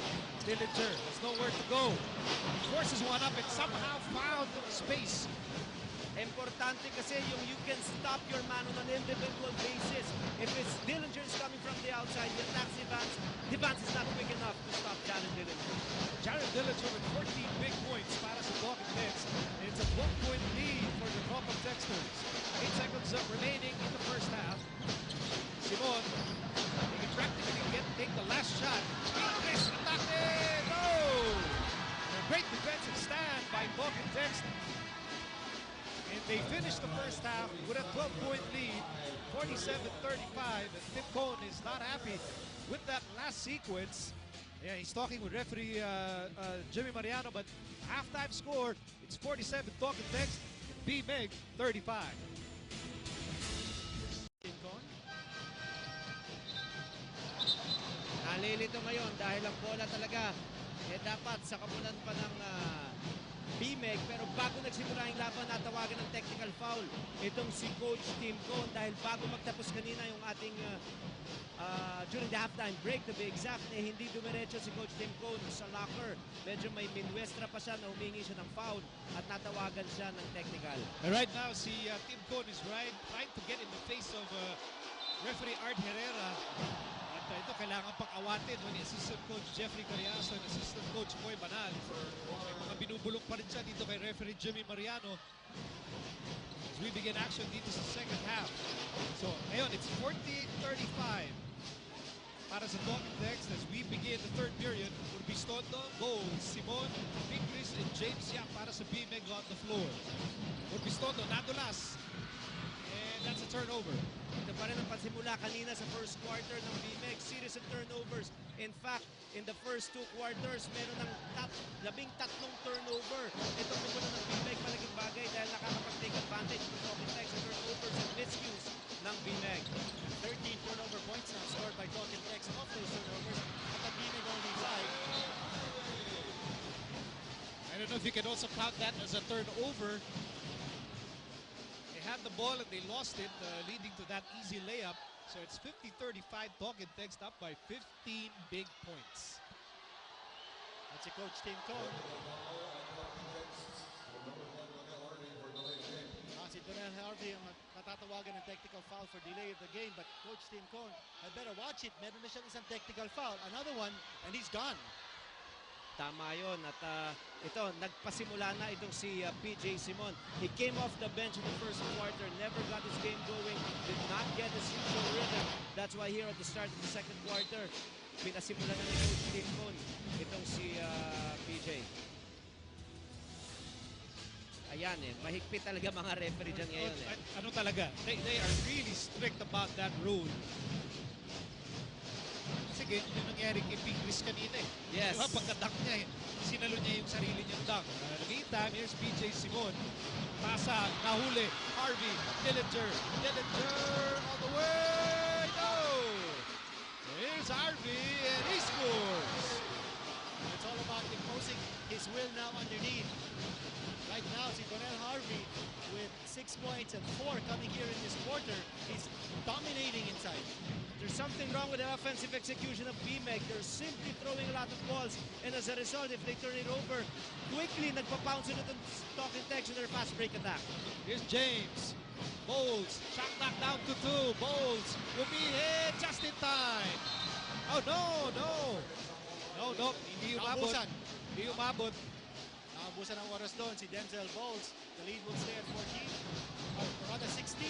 Dillinger has nowhere to go. Forces one up and somehow found space. Importante kasi yung you can stop your man on an individual basis. If it's Dillinger is coming from the outside, the attack Devance is not quick enough to stop Jared Dillinger. Jared Dillinger with 14 big points para sa Talking Text. It's a 1-point lead for the Talking Texters. 8 seconds remaining in the first half. Simon, he can practically take the last shot. Ingris, atake! No! A great defensive stand by Talking Text. And they finished the first half with a 12-point lead, 47-35. And Tim Cohn is not happy with that last sequence. Yeah, he's talking with referee Jimmy Mariano, but halftime score, it's 47 Talking Text, BMEG 35. Tim Cohn. Nalilito ngayon dahil ang bola talaga dapat sa kabulan pa ng BMEG, pero bago nagsimula yung laban, natawagan ng technical foul itong si Coach Tim Cohn dahil bago magtapos kanina yung ating during the halftime break, to be exact, hindi dumiretso si Coach Tim Cohn sa locker. Medyo may minwestra pa siya na humingi siya ng foul at natawagan siya ng technical. And right now, si Tim Cohn is trying to get in the face of referee Art Herrera. At ito kailangan pang awatin ni Assistant Coach Jeffrey Cariaso and Assistant Coach Boy Banal. May mga binubulong pa rin siya dito kay referee Jimmy Mariano as we begin action dito sa second half. So, ngayon, it's 48-35 para sa Talking Text as we begin the third period. Urbistondo, goals, Simon, Ingris, and James Yap para sa BMEG on the floor. Urbistondo, nadulas. And that's a turnover. Ito pa rin ang pansimula kanina sa first quarter ng BMEG. Series of turnovers. In fact, in the first 2 quarters, meron ng 13 turnover. Itong pagkunan ng BMEG malaking bagay dahil nakakapag-take advantage ng Talking Text sa turnovers and miscues ng BMEG. 13 turnover points now scored by Talking Text off those turnovers. At the BMEG only 5. I don't know if you can also count that as a turnover. They had the ball and they lost it, leading to that easy layup. So it's 50-35, Talking Text up by 15 big points. At si Coach Tim Cohn. Si Donnell Harvey ang matatawagan ng technical foul for delay of the game, but Coach Tim Cone had better watch it. Meron na siyang isang technical foul. Another one, and he's gone. Tama yun. At ito, nagpasimula na itong si PJ Simon. He came off the bench in the first quarter, never got his game going, did not get his usual rhythm. That's why here at the start of the second quarter, pinasimula na ni Coach Tim Cone itong si PJ. Ayan mahigpit talaga mga referee dyan ngayon Ano talaga? They are really strict about that rule. Sige, yung nangyari kay Pingris kanina Yes. Diba, pagka-dunk niya sinalo niya yung sarili niyang dunk. Meantime, here's PJ Simon. Pasa, nahuli. Harvey, Dillinger all the way. No! Here's Harvey, and he scores. It's all about imposing his will now underneath. Right now, si Donnell Harvey with 6 points and 4 coming here in this quarter. He's dominating inside. There's something wrong with the offensive execution of BMEG. They're simply throwing a lot of balls, and as a result, if they turn it over, quickly nagpa-pounce it on Talking Tex in their fast break attack. Here's James. Bowles, shot knocked down to 2. Bowles will be hit just in time. Oh, no. Hindi umabot. Naubusan. Hindi umabot. Nakabusan ang oras doon si Denzel Bowles. The lead will stay at 14, or rather 16.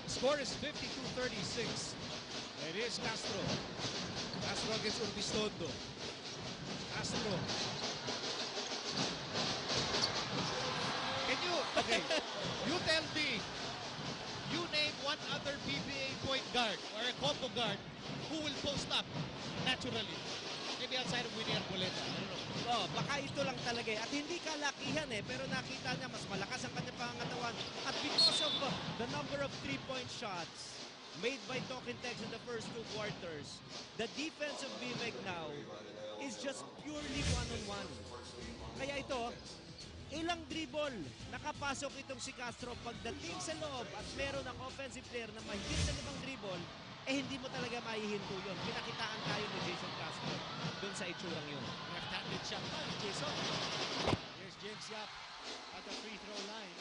Score is 52-36. It is Castro. Castro against Urbistondo. Castro. Okay, you tell me, you name one other PBA point guard or a combo guard who will post up naturally. Maybe outside of Winnie Arboleda. I don't know. Baka ito lang talaga At hindi kalakihan pero nakita niya mas malakas ang kanyang pangangatawan. At because of the number of 3-point shots made by Talking Tex in the first 2 quarters, the defense of BMEG now is just purely one-on-one. Kaya ito, ilang dribble nakapasok itong si Castro pagdating sa loob at meron ng offensive player na mahigit na 5 dribble, hindi mo talaga maihinto yun. Pinakitaan tayo ni Jason Castro dun sa itsurang yun. Left-handed shot by Jason. Here's James Yap at the free throw line.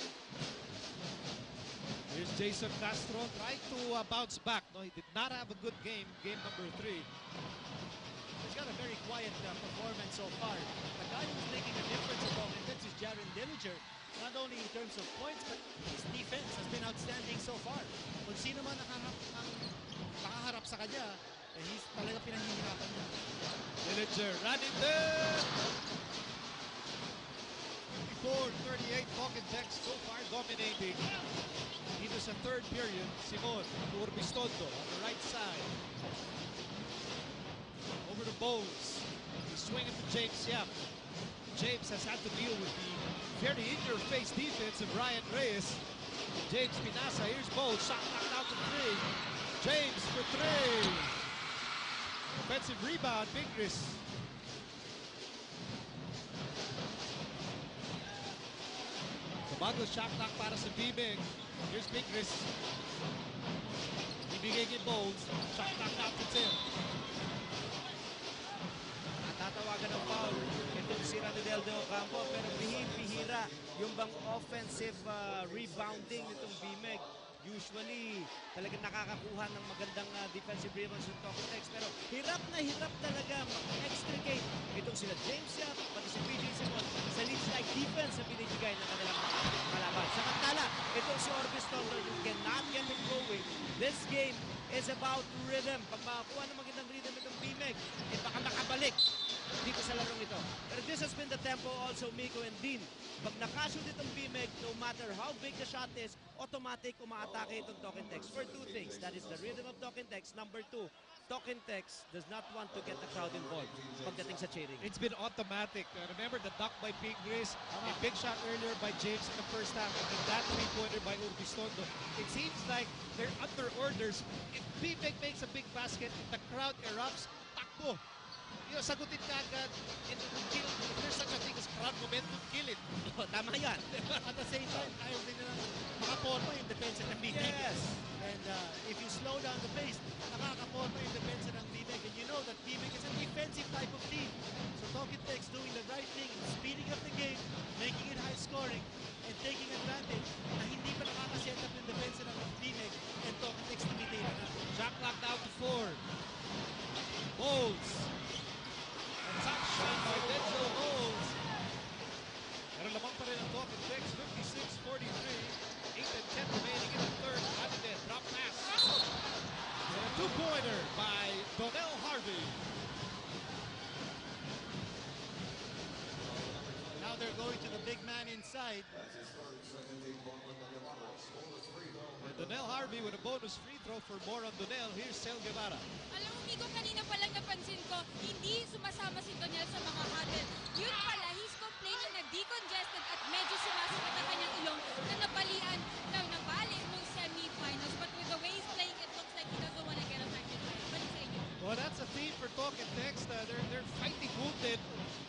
Here's Jason Castro trying to bounce back. No, he did not have a good game number 3. He's got a very quiet performance so far. The guy who's making a difference among Tex is Jaron Dillinger. Not only in terms of points, but his defense has been outstanding so far. Kung sino man nakaharap sa kanya, he's talaga pinahihirapan niya. Dillinger running there. 54-38, Talking Tex so far dominating. Into sa third period, Simon to Urbistondo on the right side. Over to Bowles. He's swinging to James Yap. James has had to deal with the very in-your-face defense of Ryan Reyes. James Pinasa, here's Bowles, shot knocked out to 3. James for 3. Offensive rebound, Pingris. Bago shot knock para sa BMEG. Here's Pingris. Ibigay kay Bowles, shot knocked out to 10. Tatawagan ng foul itong si Ranidel de Ocampo, pero bihira yung bang offensive rebounding nitong BMEG. Usually, talagang nakakakuha ng magandang defensive rebounds yung Talking Tex, pero hirap talaga mag-extricate itong sila James Yap, pati si PJ Simon sa leads-like defense na binibigay ng kanilang kalaban. Samantala, itong si Urbistondo, you cannot get him going. This game is about rhythm. Pag makakuha ng magandang rhythm itong BMEG, baka makabalik dito sa larong ito. Pero this has been the tempo also, Miko and Dean. Pag nakashoot itong BMEG, no matter how big the shot is, automatic umaatake itong Talking Tex for 2 things. That is the rhythm of Talking Tex. Number 2, Talking Tex does not want to get the crowd involved pagdating sa cheering. It's been automatic. Remember the dunk by Pingris, a big shot earlier by James in the first half, and then that 3-pointer by Urbistondo. It seems like they're under orders. If BMEG makes a big basket, the crowd erupts, takbo. Sagutin ka agad. If there's such a thing as crowd momentum, kill it. Tama yan. At the same time, ayaw din nilang makaporma yung depensa ng BMEG. Yes. And if you slow down the pace, nakakaporma yung depensa ng BMEG. And you know that BMEG is a defensive type of team. So Talking Tex doing the right thing, speeding up the game, making it high scoring. Olds. A top shot by Denzel Olds. Pero lamang pa rin ang Talking Tex, 56-43. 8 and 10 remaining in the third. Hernandez, drop pass. And a two-pointer by Donnell Harvey. Now they're going to the big man inside. And Donnell Harvey with a bonus free throw for more on Donnell. Here's Sel Guevara. Alam mo, Migo, kanina pa lang napansin ko, hindi sumasama si Donnell sa mga huddle. Yun pala, he's complaining na decongested at medyo sumasakit ang kanyang ilong na nabalian na nabali nung semi-finals. But with the way he's playing, it looks like he doesn't want to get affected by it. Balik sa inyo. Well, that's a theme for Talking Tex. They're fighting wounded.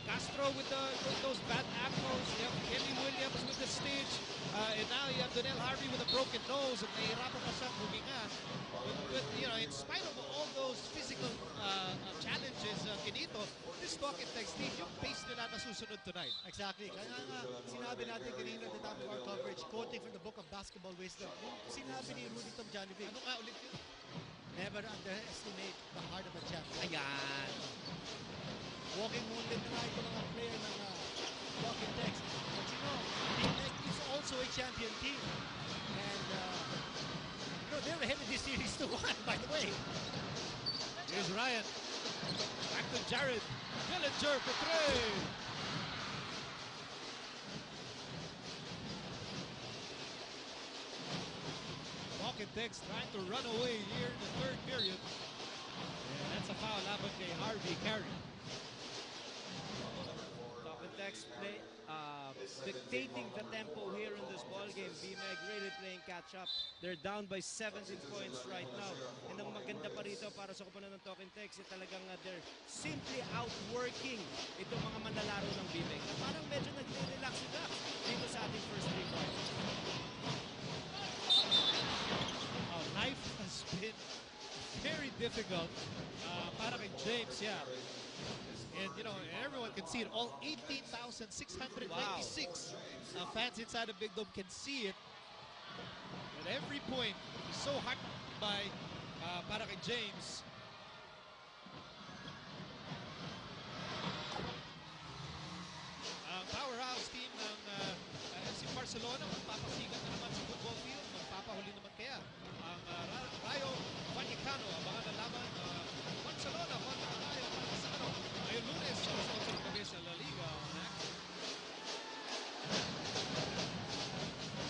Castro with those bad ankles. You have Kenny Williams with the stitch. And now you have Donnell Harvey with a broken nose. At nahihirapan pa siyang huminga. But, you know, in spite of all those physical challenges, Kinito, this Talking Tex team, yung pace nila nasusunod tonight. Exactly. Kaya nga sinabi natin kanina at the top of our coverage, quoting from the book of basketball wisdom, yung sinabi ni Rudy Tomjanovic, Ano nga ulit yun? never underestimate the heart of a champion. Ayan. Walking wounded na nga ito mga player ng Talking Tex. But you know, BMX is also a champion team. And, you know, they're ahead of this series 2-1, by the way. Here's Ryan. Back to Jared. Dillinger for three. Talking Tex trying to run away here in the third period. And that's a foul laban kay Harvey Carey. Talking Tex play, dictating the tempo here in this ball game. BMEG really playing catch up. They're down by 17 points right now. And ang maganda pa rito para sa kupunan ng Talking Tex, talagang they're simply outworking itong mga manlalaro ng BMEG. Na parang medyo nag-relax sila dito sa ating first 3 points. Knife has been very difficult para kay James, yeah. And you know, everyone can see it. All 18,696 fans inside the Big Dome can see it. At every point is so hard by para kay James. Ang powerhouse team ng FC Barcelona, magpapasigat na naman sa football field. Magpapahuli naman kaya ang Rayo Vallecano. Abangan na laban Barcelona kontra Rayo Vallecano. Ngayon Lunes, alas 8 ng gabi sa La Liga.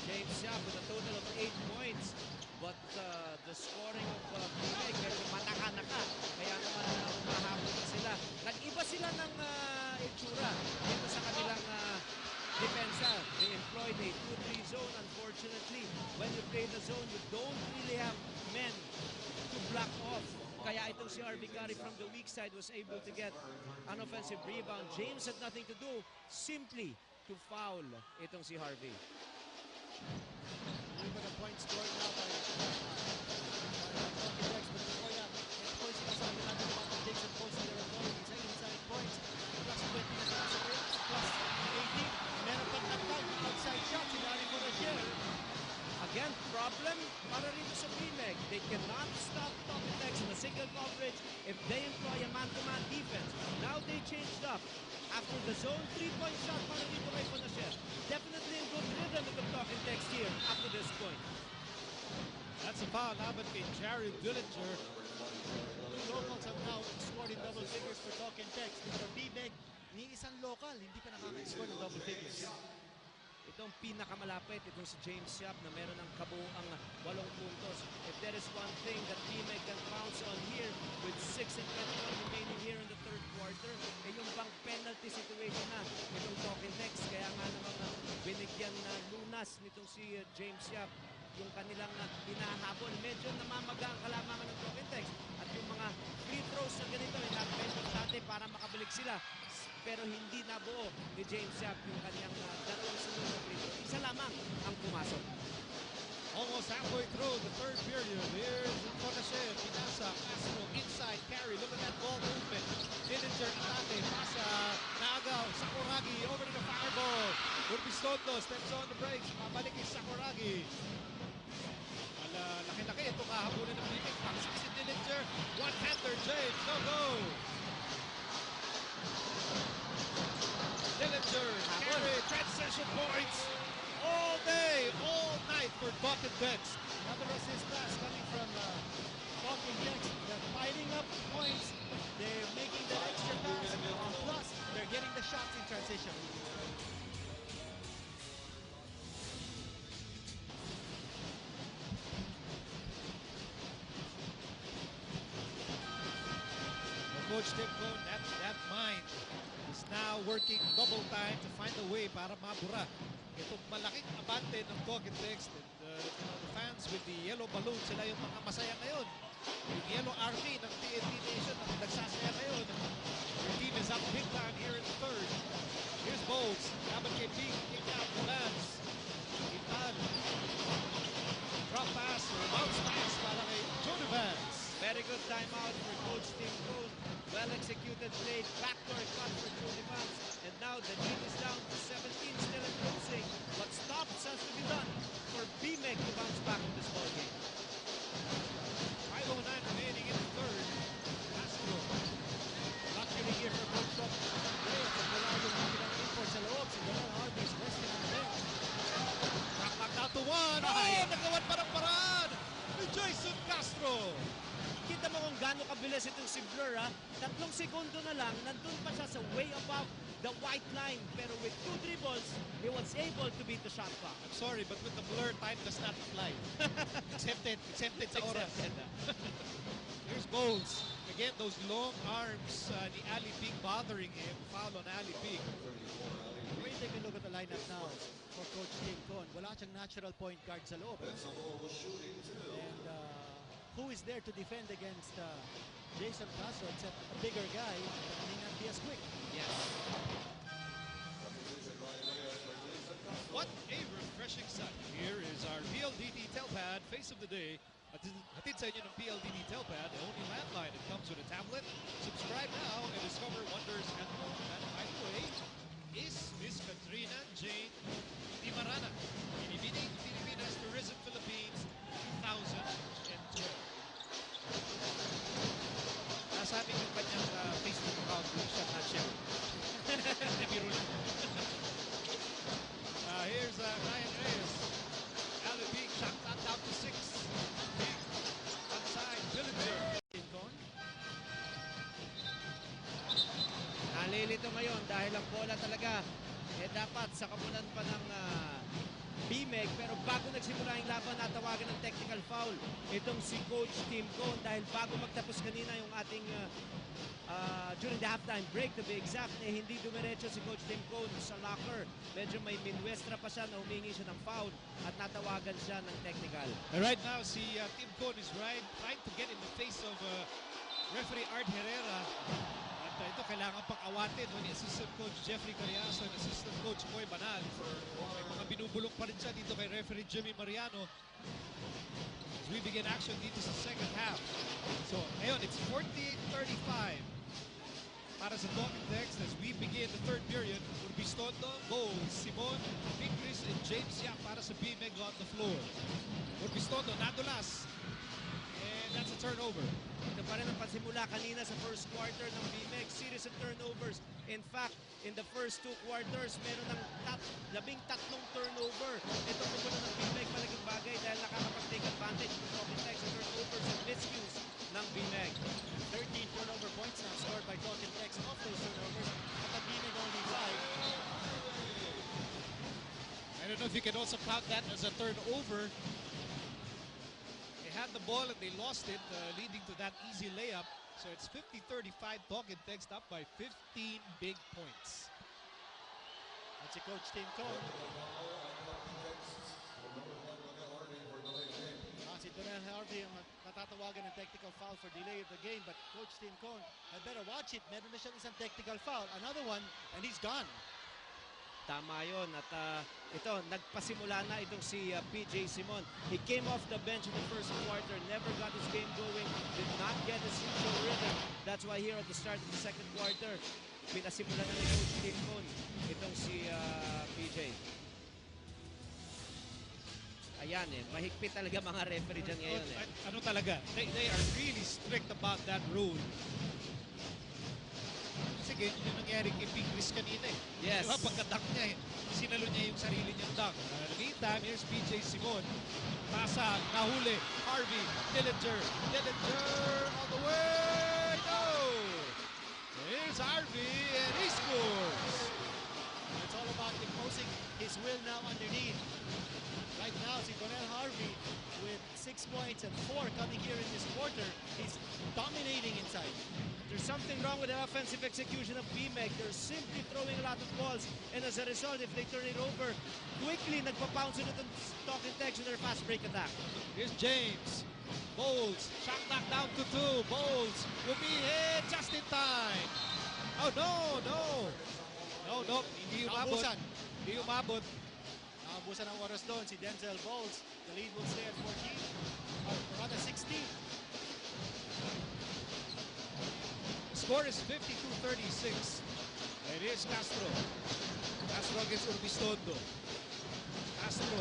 James Yap with a total of 8 points. But the scoring of BMEG, medyo manaka-naka. Kaya naman humahabol na sila. Nag-iba sila ng itsura dito sa kanilang depensa. They employed a 2-3 zone. Unfortunately, when you play the zone, you don't really have men to block off. Kaya itong si Harvey Carey from the weak side was able to get an offensive rebound. James had nothing to do, simply to foul itong si Harvey. Look at the point scored now by Talking Tex. But before that, of course, sinasabi natin about the digs and posts that are going. Isa inside points. Plus 20 na sila sa range. Plus 18. Meron pang knockdown. Outside shot. Sinari mo na siya. Again, problem para rito sa BMEG. They cannot stop Talking Tex in a single coverage if they employ a man-to-man defense. Now they changed up. After the zone 3-point shot para rito kay Panasher. Definitely in good rhythm with the Talking Tex here up to this point. That's a foul laban kay Jared Dillinger. Two locals have now scored in double figures for Talking Tex. For BMEG, ni isang local, hindi pa nakaka-score ng double figures. Itong pinakamalapit, itong si James Yap na meron ng kabuuang 8 puntos. If there is one thing that BMEG can bounce on here with 6 and 21 remaining here in the third quarter, eh yung bang penalty situation na itong Talking Tex. Kaya nga naman binigyan na lunas nitong si James Yap yung kanilang hinahabol. Medyo namamaga ang kalamangan ng Talking Tex. At yung mga free throws na ganito, importante para makabalik sila. Pero hindi nabuo ni James Yap yung kanyang dalawang sunod na free throw. Isa lamang ang pumasok. Almost halfway through the third period. Here's Panasher, Pinasa, Castro, inside carry. Look at that ball movement. Dillinger, Itate, Pasa, Naagaw, Sakuragi, over to the foul ball. Urbistondo steps on the brakes. Mabalik kay Sakuragi. Laki-laki. Ito kahabunan ng BMEG. Paksak si Dillinger. One-hander, James. No go. Coach Tim Cone, that mind is now working double time to find a way para mabura itong malaking abante ng Talking Text. And the fans with the yellow balloon, sila yung mga masaya ngayon. Yung yellow army ng TNT Nation ang nagsasaya ngayon. Your team is up big time here in the third. Here's Bowles. Laban kay Big. Kick out the Vance. Itan. Drop pass or bounce pass para kay Jody Vance. Very good timeout for Coach Tim Cone. Well executed play, backdoor cut for Jody Vance. And now the lead is down to 17, still in losing. But stops has to be done for BMEG to bounce back in this ball game. 5:09 remaining in the third. Castro. Luxury here for Coach Top. Great. At wala yung kanilang import sa loob. Si Donald Harvey's resting on the bench. Back down to one. Oh, nagawan pa ng paraan ni Jason Castro. Kita mo kung gaano kabilis itong si Blur, ha? 3 segundo na lang, nandun pa siya sa way above the white line. Pero with 2 dribbles, he was able to beat the shot clock. I'm sorry, but with the Blur, time does not apply. Accepted sa oras. Here's Bowles. Again, those long arms ni Ali Big bothering him. Foul on Ali Big. When you take a look at the lineup now for Coach Tim Cone, wala siyang natural point guard sa loob. And who is there to defend against Jason Castro except a bigger guy that may not be as quick? Yes. What a refreshing sight. Here is our PLDT Telpad Face of the Day. Hatid sa inyo ng PLDT Telpad, the only landline that comes with a tablet. Subscribe now and discover wonders and more. And by the way, is Miss Katrina Jane Dimarana, Inibining Pilipinas Tourism Philippines 2012. Nasabi yung kanyang Facebook account kung siya na siya. Nabiro lang. Here's Ryan Reyes. Ali Big shot clock down to 6. Big outside Dillinger. Nalilito ngayon dahil ang bola talaga dapat sa kabulan pa ng BMEG. Pero bago nagsimula yung laban, natawagan ng technical foul itong si Coach Tim Cone dahil bago magtapos kanina yung ating during the halftime break to be exact, hindi dumiretso si Coach Tim Cone sa locker. Medyo may minwestra pa siya na humingi siya ng foul at natawagan siya ng technical. And right now, si Tim Cone is trying to get in the face of referee Art Herrera. At ito kailangan pang awatin ni Assistant Coach Jeffrey Cariaso and Assistant Coach Koy Banal. May mga binubulong pa rin siya dito kay referee Jimmy Mariano. As we begin action dito sa second half. So, ngayon, it's 48-35 para sa Talking Text as we begin the third period. Urbistondo, Bowles, Simon, Vicris, and James Yap para sa BMEG on the floor. Urbistondo, nadulas. And that's a turnover. Ito pa rin ang pansimula kanina sa first quarter ng BMEG. Series of turnovers. In fact, in the first 2 quarters, meron ng 13 turnover. Ito po ng BMEG malaking bagay dahil nakakapag-take advantage ng Talking Text sa turnovers and miscues ng BMEG. 13 turnover points now scored by Talking Text off those turnovers. At the BMEG only 5. I don't know if you can also count that as a turnover. They had the ball and they lost it, leading to that easy layup. So it's 50-35, Talking Text up by 15 big points. At si Coach Tim Cone. Si Donald Harvey ang natatawagan ng technical foul for delay of the game. But Coach Tim Cone had better watch it. Meron na siyang isang technical foul. Another one, and he's gone. Tama yun. At ito, nagpasimula na itong si PJ Simon. He came off the bench in the first quarter, never got his game going, did not get his usual rhythm. That's why here at the start of the second quarter, pinasimulan na ni Coach Tim Cone itong si PJ. Ayan mahigpit talaga mga referee dyan ngayon Ano talaga, they are really strict about that rule. Sige, yun yung nangyari kay Vicris kanina Yes. Diba, pagka-dunk niya sinalo niya yung sarili niyang dunk. In the meantime, here's PJ Simon. Pasa, nahuli, Harvey, Dillinger all the way, no! Here's Harvey, and he scores! It's all about imposing his will now underneath. Right now, si Donald Harvey with 6 points and 4 coming here in this quarter. He's dominating inside. After There's something wrong with the offensive execution of BMEG. They're simply throwing a lot of balls, and as a result, if they turn it over, quickly nagpa-bounce ulit ang Talking Tex with their fast break attack. Here's James. Bowles, shot knock down to 2. Bowles will be hit just in time. Oh, no. No, hindi umabot. Nakabusan. Hindi umabot. Nakabusan ang oras doon si Denzel Bowles. The lead will stay at 14. Or rather 16. The score is 52-36. And here's Castro. Castro against Urbistondo. Castro.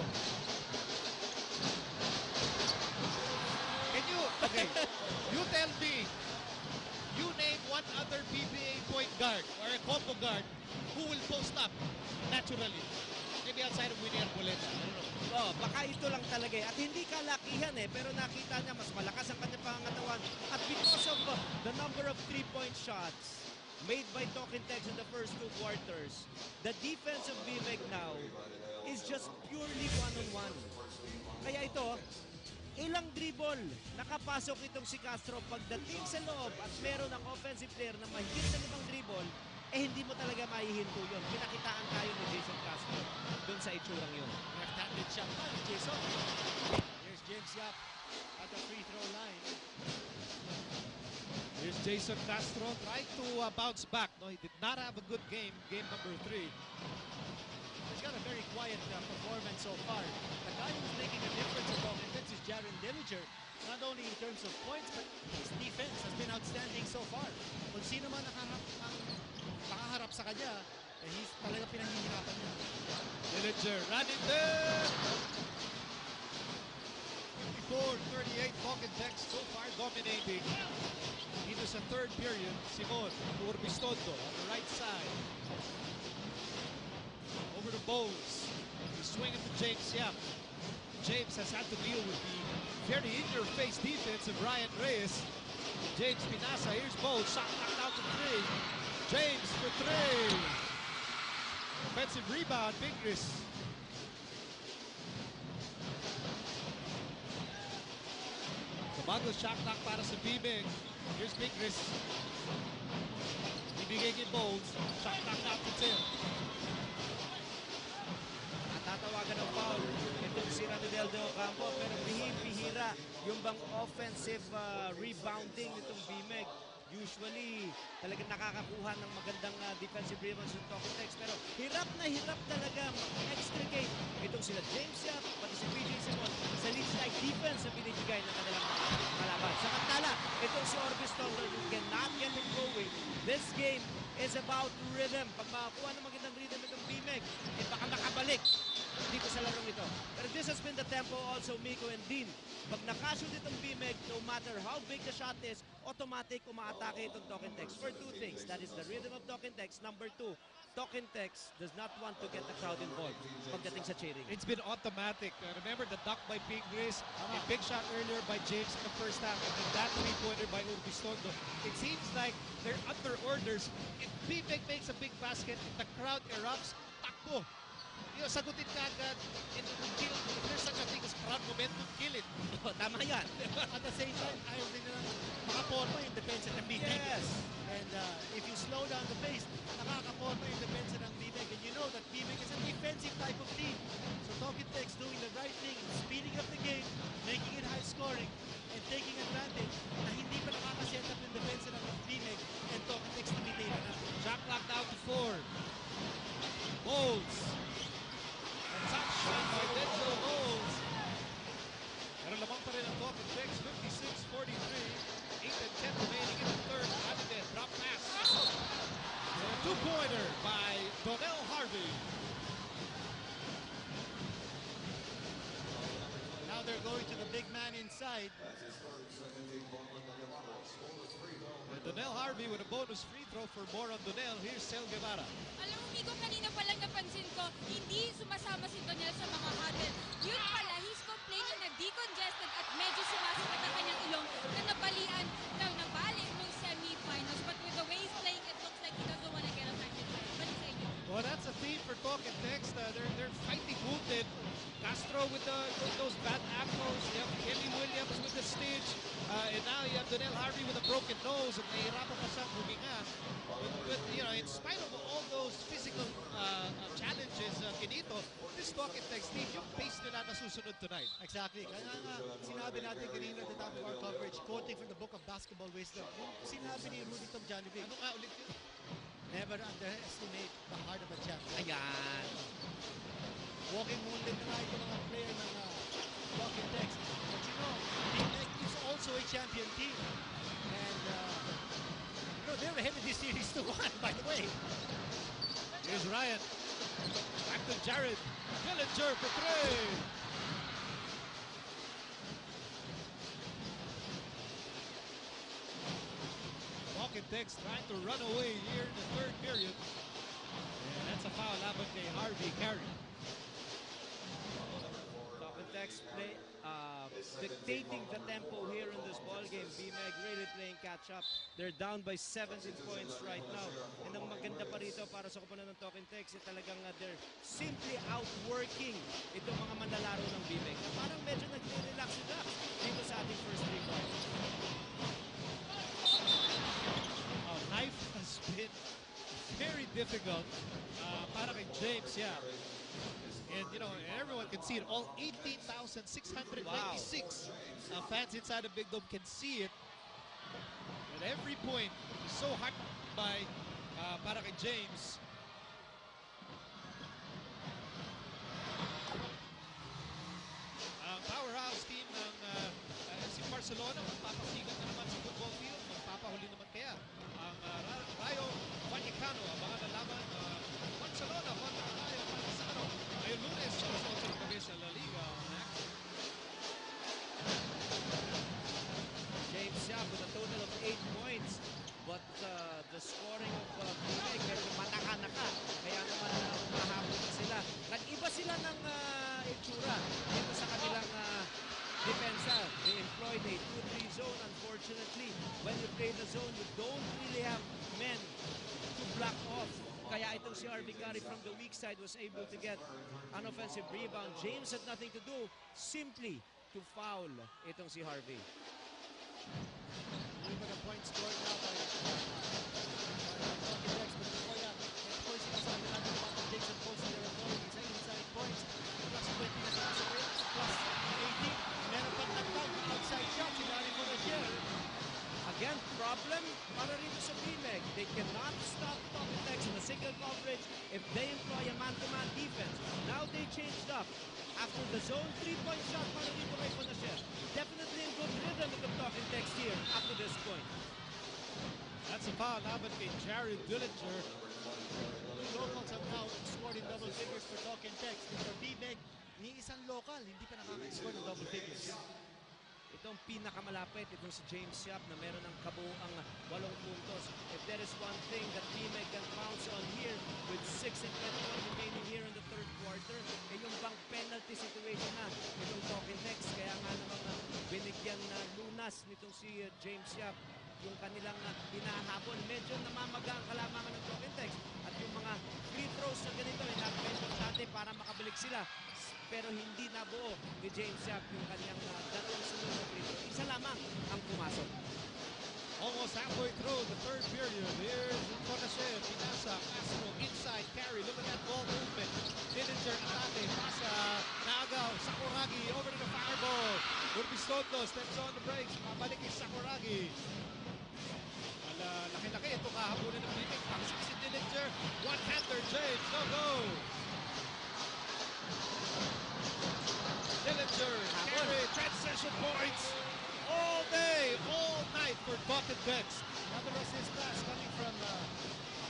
Okay, you tell me, you name one other PBA point guard or a combo guard who will post up naturally. Maybe outside of Winnie Arboleta. I don't know. Oh, baka ito lang talaga eh. At hindi kalakihan eh, pero nakita niya mas malakas ang kanyang pangangatawan. At because of the number of three-point shots made by Talking Tex in the first 2 quarters, the defense of BMEG now is just purely one-on-one. Kaya ito, ilang dribble, nakapasok itong si Castro. Pagdating sa loob at meron ng offensive player na mahigit na 5 dribble, eh hindi mo talaga maihinto yun. Pinakitaan tayo ni Jason Castro dun sa itsurang yun. Left-handed shot by Jason. Here's James Yap at the free throw line. Here's Jason Castro trying to bounce back. No, he did not have a good game number 3. He's got a very quiet performance so far. The guy who's making a difference in Talking Tex is Jaren Dillinger. Not only in terms of points, but his defense has been outstanding so far. Kung sino man nakaharap sa kanya, eh, he's talaga pinahihirapan niya. Dillinger running there. 54-38, Talking Tex so far dominating. Into sa third period, Simon Urbistondo on the right side. Over to Bowles. He's swinging to James Yap. James has had to deal with the very in-your-face defense of Ryan Reyes. James Pinasa. Here's Bowles. Shot knocked out to 3. James for 3. Offensive rebound, Bigris. Bago shot knock para sa BMEG. Here's Bigris. Ibigay kay Bowles. Shot knock out to 10. Tatawagan ng foul itong si Ranidel de Ocampo, pero bihira yung bang offensive rebounding nitong BMEG. Usually, talagang nakakakuha ng magandang defensive rebounds yung Talking Tex, pero hirap talaga mag-extricate itong sila James Yap, pati si PJ Simon sa lead-like defense na binibigay ng kanilang kalaban. Samantala, itong si Urbistondo, you cannot get it going. This game is about rhythm. Pag makakuha ng magandang rhythm itong BMEG, eh baka makabalik dito sa larong ito. Pero this has been the tempo also, Miko and Dean. Pag nakashoot itong BMEG, no matter how big the shot is, automatic umaatake itong Talking Tex for 2 things. That is the rhythm of Talking Tex. Number 2, Talking Tex does not want to get the crowd involved pagdating sa cheering. It's been automatic. Remember the dunk by Bigris, a big shot earlier by James in the first half, and then that three-pointer by Urbistondo. It seems like they're under orders. If BMEG makes a big basket, if the crowd erupts, takbo. Sagutin ka agad. If there's such a thing as crowd momentum, kill it. Tama yan. At the same time, ayaw din nilang makaporma yung depensa ng BMEG. Yes. And if you slow down the pace, nakakaporma yung depensa ng BMEG. And you know that BMEG is a defensive type of team. So Talking Tex doing the right thing, speeding up the game, making it high scoring, and taking advantage na hindi pa nakakaset up yung depensa ng BMEG and Talking Tex limitated na. Shot clock down to 4. Bowles. A top shot by Denzel Bowles. Pero lamang pa rin ang Talking Tex, 56-43. 8 and 10 remaining in the third. Adide, drop pass. And a two-pointer by Donnell Harvey. Now they're going to the big man inside. And Donnell Harvey with a bonus free throw for more on Donnell. Here's Sel Guevara. Alam mo, Miko, kanina pa lang napansin ko, hindi sumasama si Donnell sa mga huddle. Yun pala, he's complaining na decongested at medyo sumasakit ang kanyang ilong na nabali nung semi-finals. But with the way he's playing, it looks like he doesn't want to get affected by it. Balik sa inyo. Well, that's a theme for Talking Tex. They're fighting wounded. Castro with those bad ankles. You have Kelly Williams with the stitch. And now you have Donnell Harvey with a broken nose. At nahihirapan pa siyang huminga. But, you know, in spite of all those physical challenges, Kinito, this Talking Text team, yung pace nila nasusunod tonight. Exactly. Kaya nga, sinabi natin kanina at the top of our coverage, quoting from the book of basketball wisdom, yung sinabi ni Rudy Tomjanovic, Ano nga ulit yun? never underestimate the heart of a champion. Ayan. Walking wounded na nga ito mga player ng Talking Text. But you know, BMEG is also a champion team. And, you know, they were headed this series to 1, by the way. Here's Ryan. Back to Jared. Dillinger for 3. Talking Text trying to run away here in the third period. And that's a foul laban kay Harvey Carey. Talking Text play, dictating the tempo here in this ball game. BMEG really playing catch up. They're down by 17 points right now. And ang maganda pa rito para sa kupunan ng Talking Text, talagang they're simply outworking itong mga manlalaro ng BMEG. Na parang medyo nag-relax sila dito sa ating first 3 quarters. Life has been very difficult para kay James Yap. And you know, everyone can see it. All 18,696 fans inside the Big Dome can see it. At every point is so hard by para kay James. Ang powerhouse team ng FC Barcelona magpapasigat na naman sa football field. Magpapahuli naman kaya ang Rayo Vallecano. Abangan na laban Barcelona kontra Rayo Vallecano ngayong Lunes sa alas 8 ng gabi sa La Liga. James Yap with a total of 8 points. But the scoring of BMEG medyo manaka-naka. Kaya naman humahabol na sila. Nag-iba sila ng itsura dito sa kanilang depensa. They employed a 2-3 zone. Unfortunately, when you play the zone, you don't really have men to block off. Kaya itong si Harvey Carey from the weak side was able to get an offensive rebound. James had nothing to do, simply to foul itong si Harvey. Look at the point scored now by Talking Text. But before that, of course, sinasabi natin about the Jason Post and their authority sa inside points. Plus 20 na sila sa playoffs. Plus 18. Meron pang nagtag outside shot si Larry Montiel. Again, problem para rito sa BMEG. They cannot stop Talking Text in a single coverage if they employ a man-to-man defense. Now they changed up. After the zone 3-point shot para rito kay Montiel. Definitely in good rhythm with the Talking Text here up to this point. That's a foul laban kay Jared Dillinger. Locals have now scored in double figures for Talking Text. For BMEG, ni isang local, hindi pa nakaka-score ng double figures. Itong pinakamalapit, itong si James Yap na meron ng kabuuang 8 puntos. If there is one thing that BMEG can pounce on here with 6 and 21 remaining here in the third quarter, ay yung bang penalty situation na itong Talking Text. Kaya nga namang binigyan na lunas nitong si James Yap yung kanilang hinahabol. Medyo namamaga ang kalamangan ng Talking Text. At yung mga free throws na ganito ay napaka-importante para makabalik sila. Pero hindi nabuo ni James Yap yung kanyang dalawang sunod na free throw. Isa lamang ang pumasok. Almost halfway through the third period. Here's Montiel, pinasa, Castro, inside, Carey. Look at that ball movement. Dillinger, atake, pasa, Naagaw, Sakuragi, over to the fire ball. Urbistondo steps on the brakes. Mabalik kay Sakuragi. Laki-laki ito kahabunan ng BMEG. Pangsik si Dillinger. One-hander, James. No-go. Dillinger, Carey, transition points. All day, all night for Talking Text. Another assist pass coming from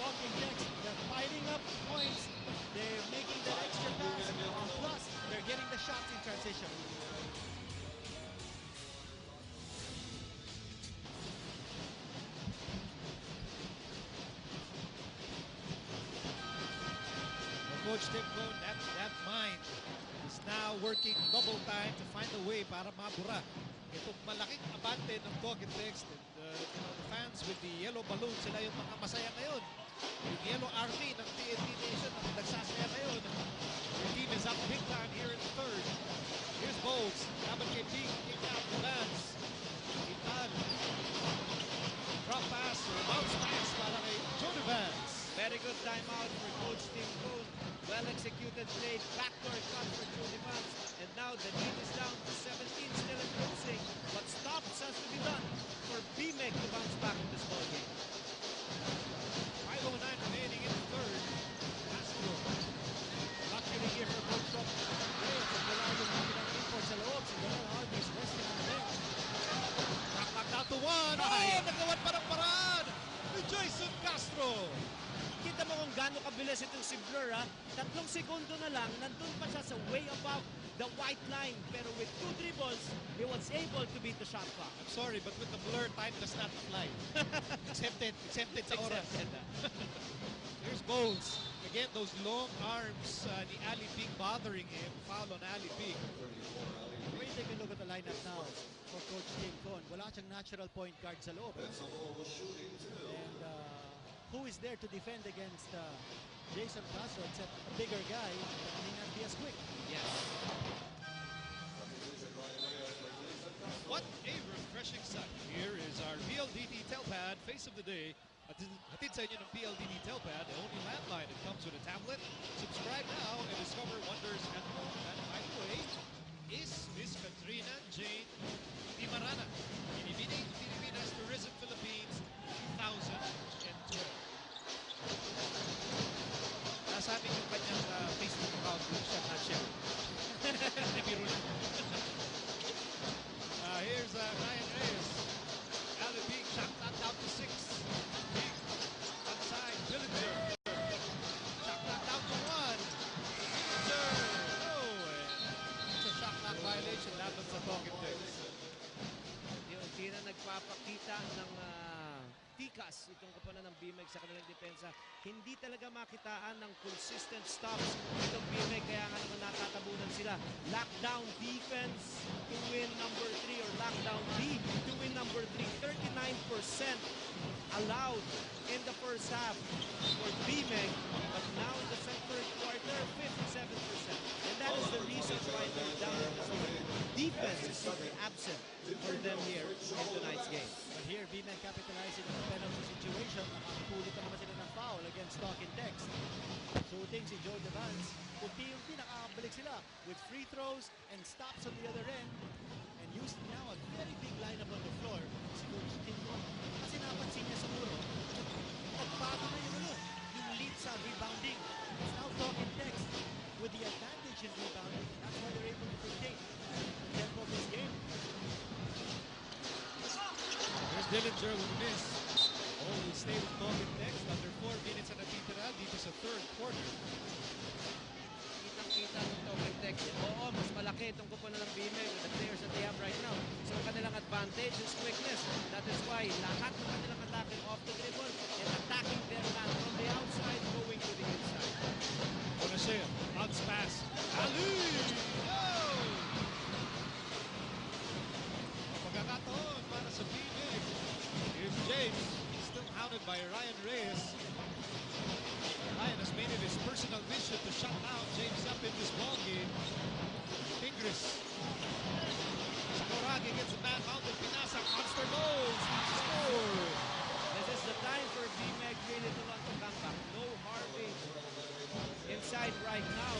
Talking Text. They're piling up points. They're making that extra pass. Plus, they're getting the shots in transition. Coach Tim Cone, that mind is now working double time to find a way para mabura itong malaking abante ng Talking Text. And, you know, the fans with the yellow balloon, sila yung mga masaya ngayon. Yung Yellow Army ng TNT Nation na nagsasaya ngayon. Your team is up big time here in the third. Here's Bowles. Laban kay Big. Kick out the Vance. Itan. Drop pass or bounce pass para kay Jody Vance. Very good timeout for Coach Tim Cone. Well executed play, backdoor cut for Jody Vance. And now the lead is down to 17, still in closing. What stops has to be done for BMEG to bounce back in this ball game. 5:09 remaining in the third. Castro. Luxury here for Coach Top. Yes, ang wala yung mga import sa loob. Si Donald Harvey's resting on the bench. Back down to one. Oh, nagawan pa ng paraan ni Jason Castro. Kita mo kung gaano kabilis itong si Blur, ha? 3 segundo na lang, nandun pa siya sa way above the white line. Pero with 2 dribbles, he was able to beat the shot clock. I'm sorry, but with the Blur, time does not apply. Exempted sa oras. Here's Bowles. Again, those long arms ni Ali Big bothering him. Foul on Ali Big. When you take a look at the lineup now for Coach Tim Cone, wala siyang natural point guard sa loob. And who is there to defend against Jason Castro except a bigger guy that may not be as quick? Yes. What a refreshing sight. Here is our PLDT Telpad Face of the Day. Hatid sa inyo ng PLDT Telpad, the only landline that comes with a tablet. Subscribe now and discover wonders at home. And by the way, is Miss Katrina Jane Dimarana, Binibining Pilipinas Tourism Philippines 2012. Nasabi yung kanyang Facebook account, siya na siya. Biro lang. Here's Ryan Reyes. Ali Big shot clock down to 6. Big outside Dillinger. Shot clock down to 1. Dillinger. Oh, it's a shot clock violation laban sa Talking Tex. Unti na nagpapakita ng tikas itong kapanan ng BMEG sa kanilang depensa. Hindi talaga makitaan ng consistent stops itong BMEG, kaya nga naman natatabunan sila. Lockdown defense to win number 3 or lockdown D to win number 3. 39% allowed in the first half for BMEG, but now in the third quarter, 57%. And that is the reason why they're down in this game. Defense is super absent for them here in tonight's game. But here, BMEG capitalizing on the penalty situation. Nakapulot na naman sila ng foul against Talking Tex. Shooting si Joe Devance. Unti-unti nakakabalik sila with free throws and stops on the other end. And using now a very big lineup on the floor si Coach Tim Cone. Kasi napansin niya siguro, nagbago na yung lead sa rebounding. It's now Talking Tex with the advantage in rebounding. That's why they're able to dictate the tempo of this game. Here's Dillinger with a miss. All will stay with Talking Tex. Under 4 minutes na natitira dito sa third quarter. Kitang-kita ng Talking Tex. Oo, mas malaki itong kupunan ng BMEG with the players that they have right now. So kanilang advantage is quickness. That is why lahat ng kanilang attacking off the dribble and attacking their man from the outside going to the inside. Bonacea, bounce pass. Ali! Oh! Pagkakataon para sa BMEG. Here's James. Still hounded by Ryan Reyes. Ryan has made it his personal mission to shut down James up in this ball game. Ingris. Sakuragi gets the man mounted. Pinasa. Monster goals. Score. This is the time for BMEG really to run the comeback. No Harvey inside right now.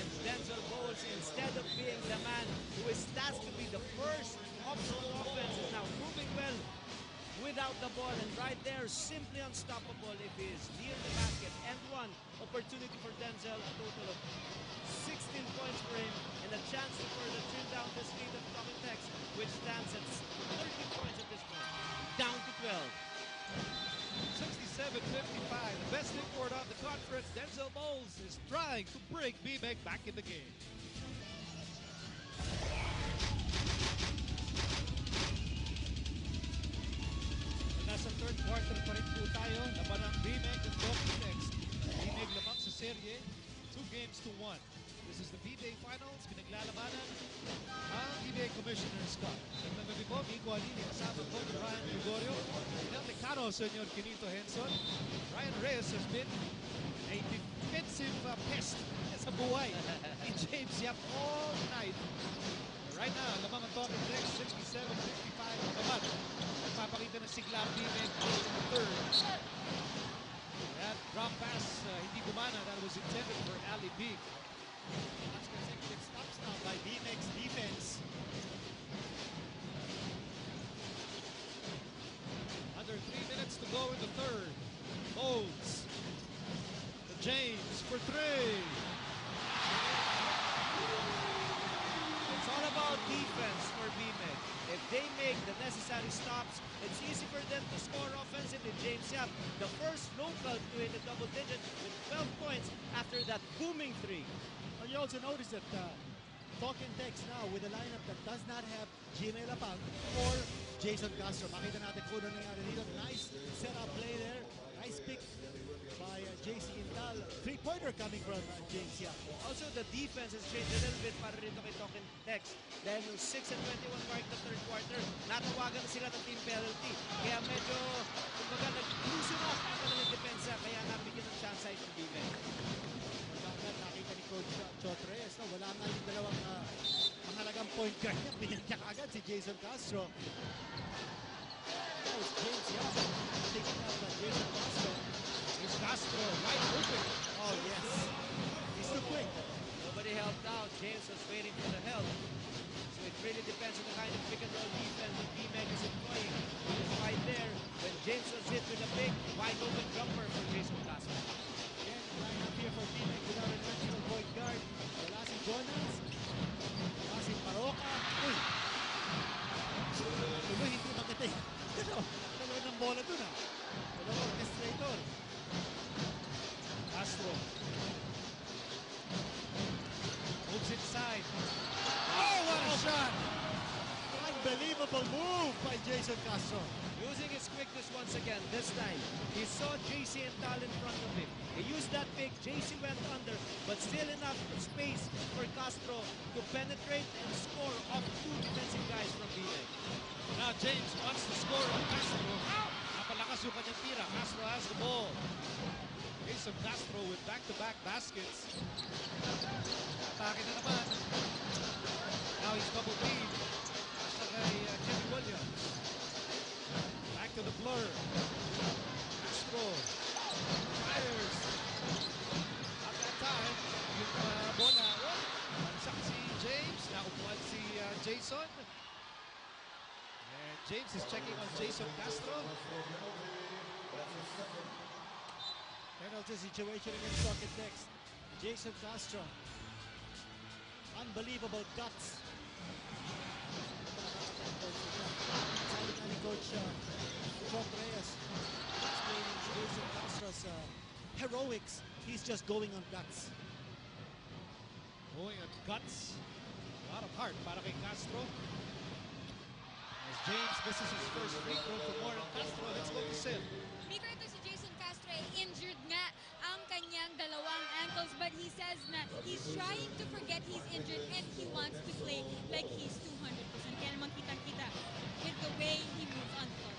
And Denzel Bowles, instead of being the man who is tasked to be the first option offense, is now moving well without the ball. And right there, simply unstoppable if he is near the basket. And one opportunity for Denzel, a total of 16 points for him, and a chance to further trim down this lead of Talking Tex, which stands at 13 points at this point. Down to 12. 67-55, the best import on the conference. Denzel Bowles is trying to bring BMEG back in the game. Nasa third quarter pa rin po tayo. Laban ng BMEG at Talking Tex. BMEG lamang sa serye, 2-1. This is the B-Day Finals. Pinaglalabanan ang B-Day Commissioner's Cup. Nagtagabi po, Miko Alini kasama ko, Ryan Gregorio. Pinante Paano, Senyor Quinito Henson? Ryan Reyes has been a defensive pest sa buhay ni James Yap all night. Right now, lamang ang talking text, 67-55 ang kamat. Nagpapakita ng sigla ang BMEG in the third. That drop pass, hindi gumana. That was intended for Ali Big. That's consecutive stops now by BMEG's defense. Under 3 minutes to go in the third. Molds. To James for three. It's all about defense for BMEG. If they make the necessary stops, it's easy for them to score offensively. James Yap, the first local to hit a double digit with 12 points after that booming three. And you also notice that Talking Text now with a lineup that does not have Jimmy Lapang or Jason Castro. Makita natin kung ano nangyari dito. Nice setup play there. Nice pick by JC Intal. Three-pointer coming from James Yap. Also, the defense has changed a little bit para rito kay Talking Text. Dahil yung 6-21 mark na third quarter, natawagan na sila ng team penalty. Kaya medyo, kumbaga, nag-loosen up ang kanilang depensa. Kaya nabigyan ng chance sa itong BMEG. Agad nakita ni Coach Chotres. No? Wala nga yung dalawang mahalagang point guard niya. Binigyan agad si Jason Castro. That was James Yap. Taking up Jason Castro. Here's Castro wide open. Oh, yes. He's too quick. Nobody helped out. James was waiting for the help. So it really depends on the kind of pick and roll defense that BMEG is employing. Right there, when James was hit with a big, wide open jumper for Jason Castro. Again, line up here for BMEG without an original point guard. Wala si Jonas. Wala si Paroca. Uy! Tuloy, hindi makita yun. Dalawa ng bola dun ah. Dalawa orchestrator. Castro. Moves inside. Oh, what a shot! Unbelievable move by Jason Castro. Using his quickness once again, this time, he saw JC and Tal in front of him. He used that pick, JC went under, but still enough space for Castro to penetrate and score off two defensive guys from BMEG. Now James wants to score on Castro. Napalakas yung kanyang tira. Castro has the ball. Jason Castro with back-to-back baskets. Atake na naman. Now he's double teamed. Basta kay Kenny Williams. Back to the blur. Castro fires. At that time, yung bola, bansak si James. Naupuan si Jason. And James is checking on Jason Castro. Penalty situation against Talking Text. Jason Castro. Unbelievable guts. Sabi nga ni Coach John Reyes, explaining Jason Castro's heroics, he's just going on guts. Going on guts. A lot of heart para kay Castro. As James misses his first free throw for Warren Castro, let's go to Sil. Speaker ito si Jason Castro, injured nga ang kanyang dalawang ankles, but he says na he's trying to forget he's injured and he wants to play like he's 200%. Kaya naman kitang-kita with the way he moves on the court.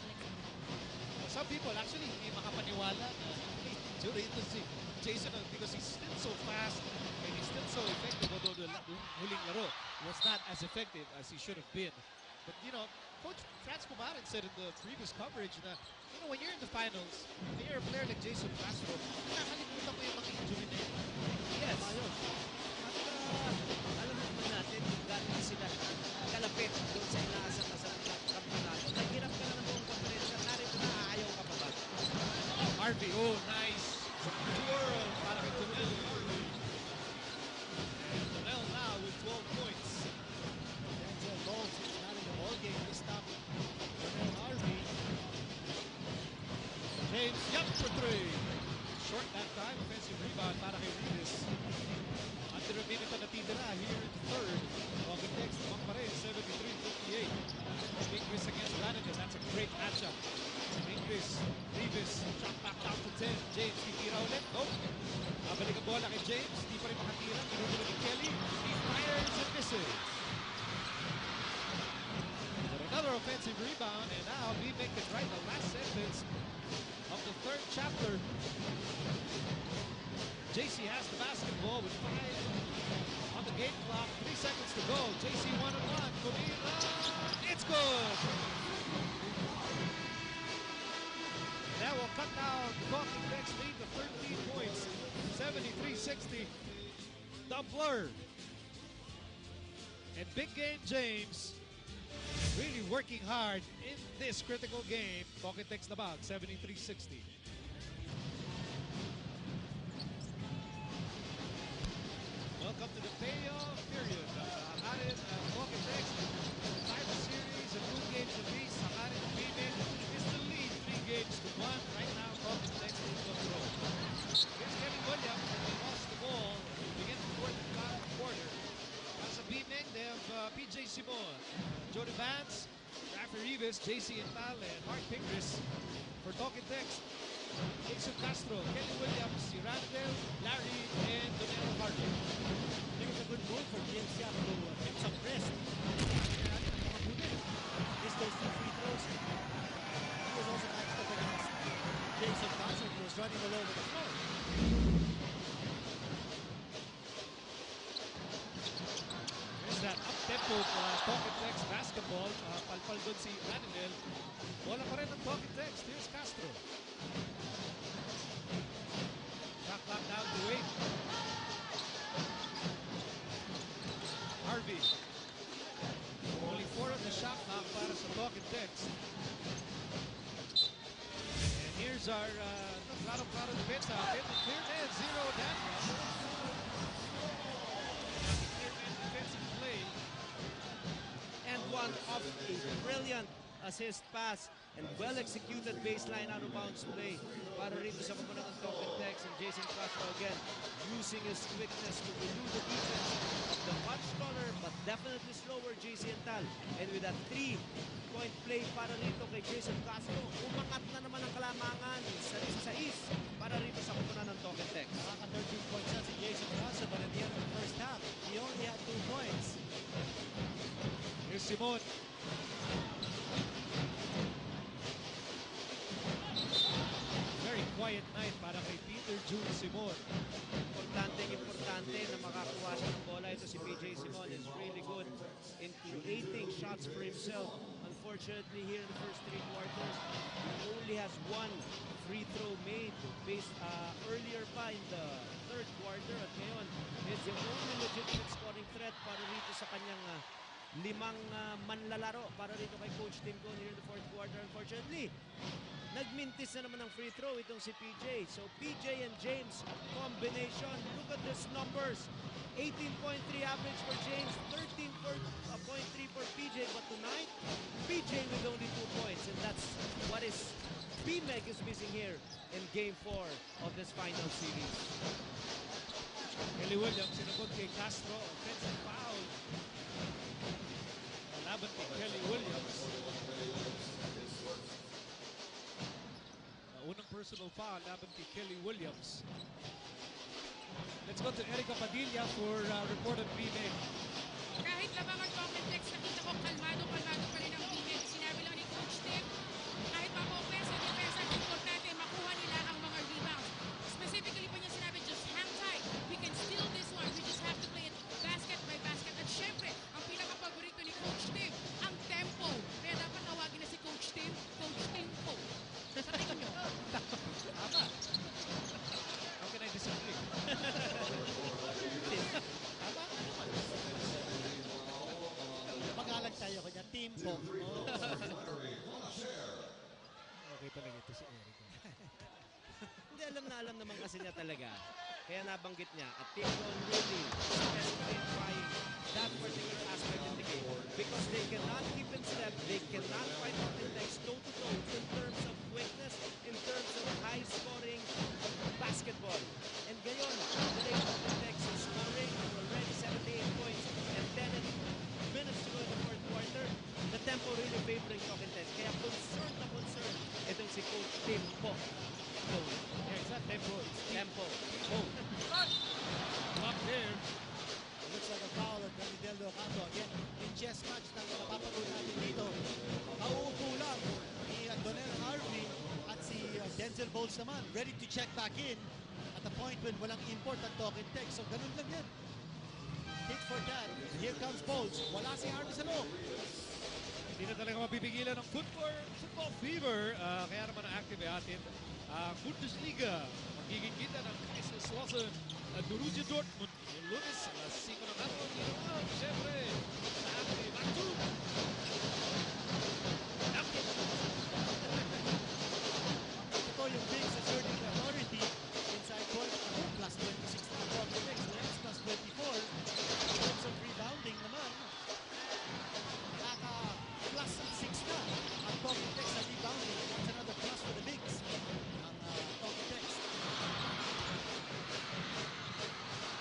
Some people actually hindi makapaniwala na may injury ito si Jason because he's still so fast and he's still so effective, although the huling laro was not as effective as he should have been. But you know, Coach Franz Pumarin said in the previous coverage that, you know, when you're in the finals and you're a player like Jason Castro, nakakalimutan mo yung mga injury na yun. Yes. At alam naman natin kung gano'n sila kalapit doon sa inaasang na sa kampunato. Nahirap ka na ng buong konferensya. Narito na, ayaw ka pa ba? Harvey, oh, nice. Twirl para kay Tonel Harvey. And Tonel now with 12 points. Denzel Bolts is not in the ball game this time. Tonel Harvey. James Yap for three. Short that time. Offensive rebound para kay Rivas. Under a minute na natitira here in the third. Talking Text naman pa rin. 73-58. Ingris against Rannigan. That's a great matchup. Ingris, Rivas, shot back down to 10. James, titira ulit. Nope. Babalik ang bola kay James. Di pa rin makatira. Pinugulo ni Kelly. He fires and misses. But another offensive rebound, and now BMEG can write the last sentence JC has the basketball with 5 on the game clock. 3 seconds to go. JC 1-on-1. Kumira. It's good. That will cut down Talking Tech's lead to 13 points. 73-60. Doubler. And Big Game James really working hard in this critical game. Talking Tech's naman, 73-60. Welcome to the payoff period. Hangarin Talking Tex, 5 series and 2 games apiece. Hangarin Bimen is the lead 3 games to 1. Right now, Talking Tex in control. Here's Kevin Williams, and they lost the ball as we begin the fourth quarter. As a Bimen, they have PJ Simon, Jody Vance, Rafi Rivas, JC Intal, and Mark Pingris. For Talking Tex, Jason Castro, Kelly Williams, si Randall, Larry, and Donero Harvey. I think it's a good move for James Yap to get some rest. Missed those 2 free throws. He was also matched up against Jason Castro, who was running all over the floor. There's that up-tempo Talking Tex basketball. Palpal doon si Randall. Bola pa rin ang Talking Tex. Here's Castro. Shot clock down to 8. Harvey. Only 4 on the shot clock para sa Talking Tex. And here's our claro defensa. Clear man, 0 damage. Clear man defensive play. And one of a brilliant assist pass and well-executed baseline out-of-bounds play para rito sa pamunan ng Talking Tex, and Jason Castro again using his quickness to elude the defense of the much taller but definitely slower JC Intal. And with that 3-point play para rito kay Jason Castro, umangat na naman ang kalamangan sa 6 para rito sa pamunan ng Talking Tex. Nakaka 13 points na si Jason Castro, but at the end of the first half, he only had 2 points. Here's Simon. Very quiet night para kay Peter June Simon. Importante na makakuha siya ng bola. Ito si PJ Simon is really good in creating shots for himself. Unfortunately, here in the first 3 quarters, he only has 1 free throw made based earlier pa in the 3rd quarter. At ngayon, it's the only legitimate scoring threat para rito sa kanyang 5 manlalaro para rito kay Coach Tim Cone here in the 4th quarter. Unfortunately, nagmintis na naman ng free throw itong si PJ. So PJ and James combination. Look at these numbers. 18.3 average for James, 13.3 for PJ. But tonight, PJ with only 2 points. And that's what is BMEG is missing here in Game 4 of this final series. Kelly Williams sinugod kay Castro. Offensive foul. Laban kay Kelly Williams. Unang personal foul laban kay Kelly Williams. Let's go to Erica Padilla for report on BMEG. Kahit labang ang Talking Tex, nakita ko kalmado pa rin ang BMEG. Sinabi lang ni Coach Tim, kahit maka-offense o defense, ang importante, makuha nila ang mga rebounds. Specifically pa niya sinabi, just hang tight. We can steal this one. We just have to play it basket by basket. At syempre, ang pinaka-paborito ni Coach Tim, ang tempo. Kaya dapat tawagin na si Coach Tim, Coach Tempo. Sa tingin nyo? Tama. How can I disagree? Tama ka naman. Magalag tayo kanya, Timpo. Okay talaga ito si Erica. Hindi, alam naman kasi niya talaga. Kaya nabanggit niya, at Tim Cone really specifying that particular aspect of the game. Because they cannot keep in step, they cannot fight Talking Tex toe-to-toe in terms of quickness, in terms of high-scoring basketball. And gayon, today Talking Tex is scoring already 78 points and 10 minutes to go in the 4th quarter. The tempo really favoring Talking Tex. Kaya concerned na concerned itong si Coach Tim po. Yeah, it's not tempo. It's Tempo. Up there. Looks like a foul at Del Ocampo. Again, in chess match na napapagod natin dito. Nauupo lang ni Donel Harvey at si Denzel Bowles naman. Ready to check back in. At at a point when walang import at talk and text. So ganun lang yan. Tit for tat. Here comes Bowles. Wala si Harvey sa loob. Hindi na talaga mapipigilan ng football fever. Kaya naman ang active atin ang Bundesliga. Magiging kita ng Kaiserslautern at Borussia Dortmund. Yung Lunes, alas 5 ng hapon. Siyempre, sa active action. Ito yung Bigs asserting authority inside court. Plus 26 na talk and text. Lens plus 24. In terms of rebounding naman, plus 6 na ang talk and text sa rebounding. That's another plus for the Bigs. Ang talk and text.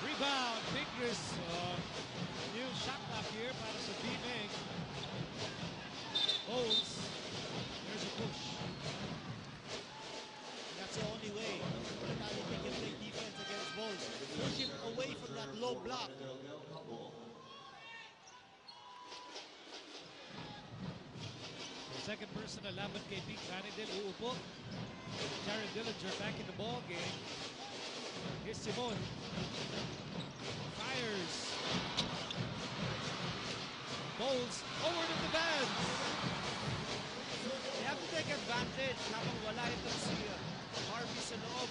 Rebound, Fingers. New shot clock here para sa B-Meg. Bowles. There's a push. That's the only way that Alipin can play defense against Bowles. Push him away from that low block. Second person na laban kay Pete Vanidel, uupo. Jared Dillinger back in the ball game. Here's Simon. Fires. Bowles over to the band. They have to take advantage habang wala itong si Harvey sa loob.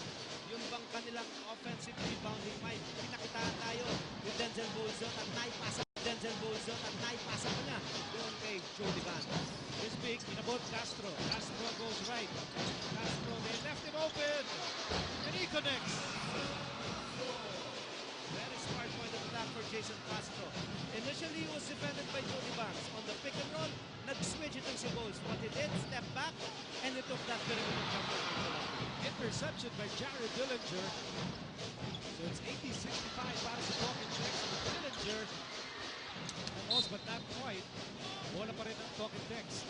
Yung bang kanilang offensive rebounding might pinakitaan tayo with Denzel Bolzon at naipasa Denzel Bolzon at naipasa ko na doon kay Jody Van. This big, inabot Castro. Castro goes right. Castro, they left him open. And he connects. Very smart point of attack for Jason Castro. Initially, he was defended by Jody Banks. On the pick and roll, nag-switch itong si Bowles. What he did, step back, and he took that perimeter jumper. Interception by Jared Dillinger. So it's 80-65 para sa Talking Tex. Dillinger, almost but not quite. Bola pa rin ang Talking Tex.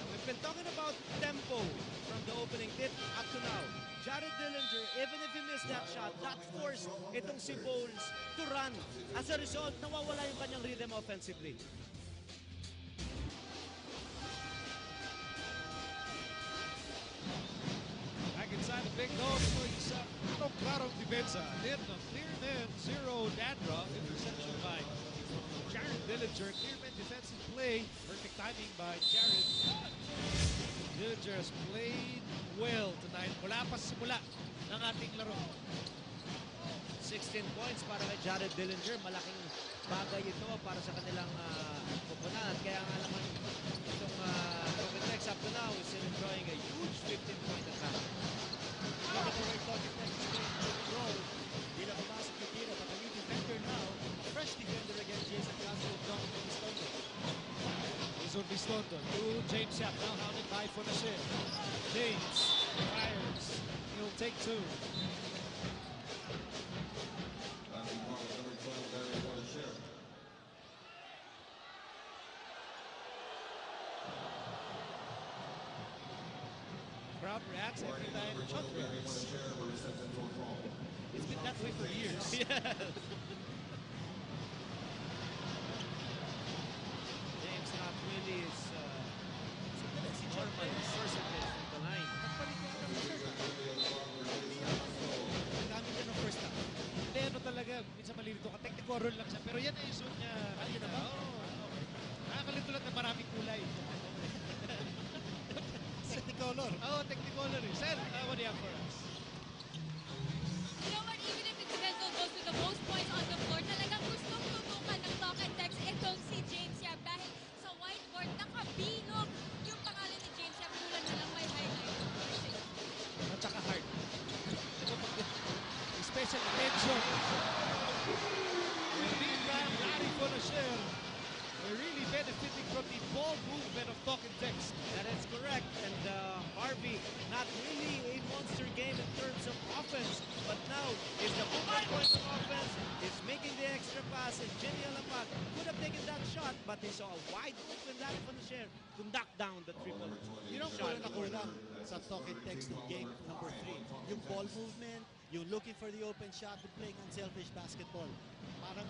We've been talking about tempo from the opening tip up to now. Jared Dillinger, even if he missed that shot, that forced itong si Bowles to run. As a result, nawawala yung kanyang rhythm offensively. Back inside the big nose for isa. Clarong depensa. Then the clear man, zero Dandruff. Interception by Jared Dillinger. Clear man defensive play. Perfect timing by Jared. Dillinger has played well tonight. Mula pa simula ng ating laro. 16 points para kay Jared Dillinger. Malaking bagay ito para sa kanilang koponan. Kaya nga naman itong Talking up to now is enjoying a huge 15-point attack. Look at the way Talking Tex is playing pick and roll. Di na pumasok yung tira, but a new defender now. A fresh defender against Jason Castro, Don Elizondo. Here's Orbistondo to James Yap. Now hounded by Fonashe. James fires. He'll take two. Crowd reacts every time Chuck reacts. It's been that way for years. James not really is normal percentage from the line. Gamit niya ng first half. Hindi, ano talaga, minsan malilito ka. Technicolor lang siya. Pero yan ay suit niya. Kanina ba? Oo. Nakakalito lang na maraming kulay. Technicolor. Oo, Technicolor eh. Sir, what do you have for us? You know what, even if Vincenzo goes to the most points on the floor, talagang gustong tutukan ng Talking Tex itong si James Yap dahil sa whiteboard nakabilog yung pangalan ni James Yap, kulang na lang may highlight. At saka hard. Ito pag special attention. Hindi ba Larry Fonasher are really benefiting from the ball movement of Talking Tex. That is correct. And Harvey, not really a monster game in terms of offense, but now is the focal point of offense, is making the extra pass, and Jenny Alamak could have taken that shot, but he saw a wide open Larry Fonasher to knock down the triple. Yun ang kulang na kulang sa Talking Tex ng game number 3. Yung ball movement, yung looking for the open shot, and playing unselfish basketball. Parang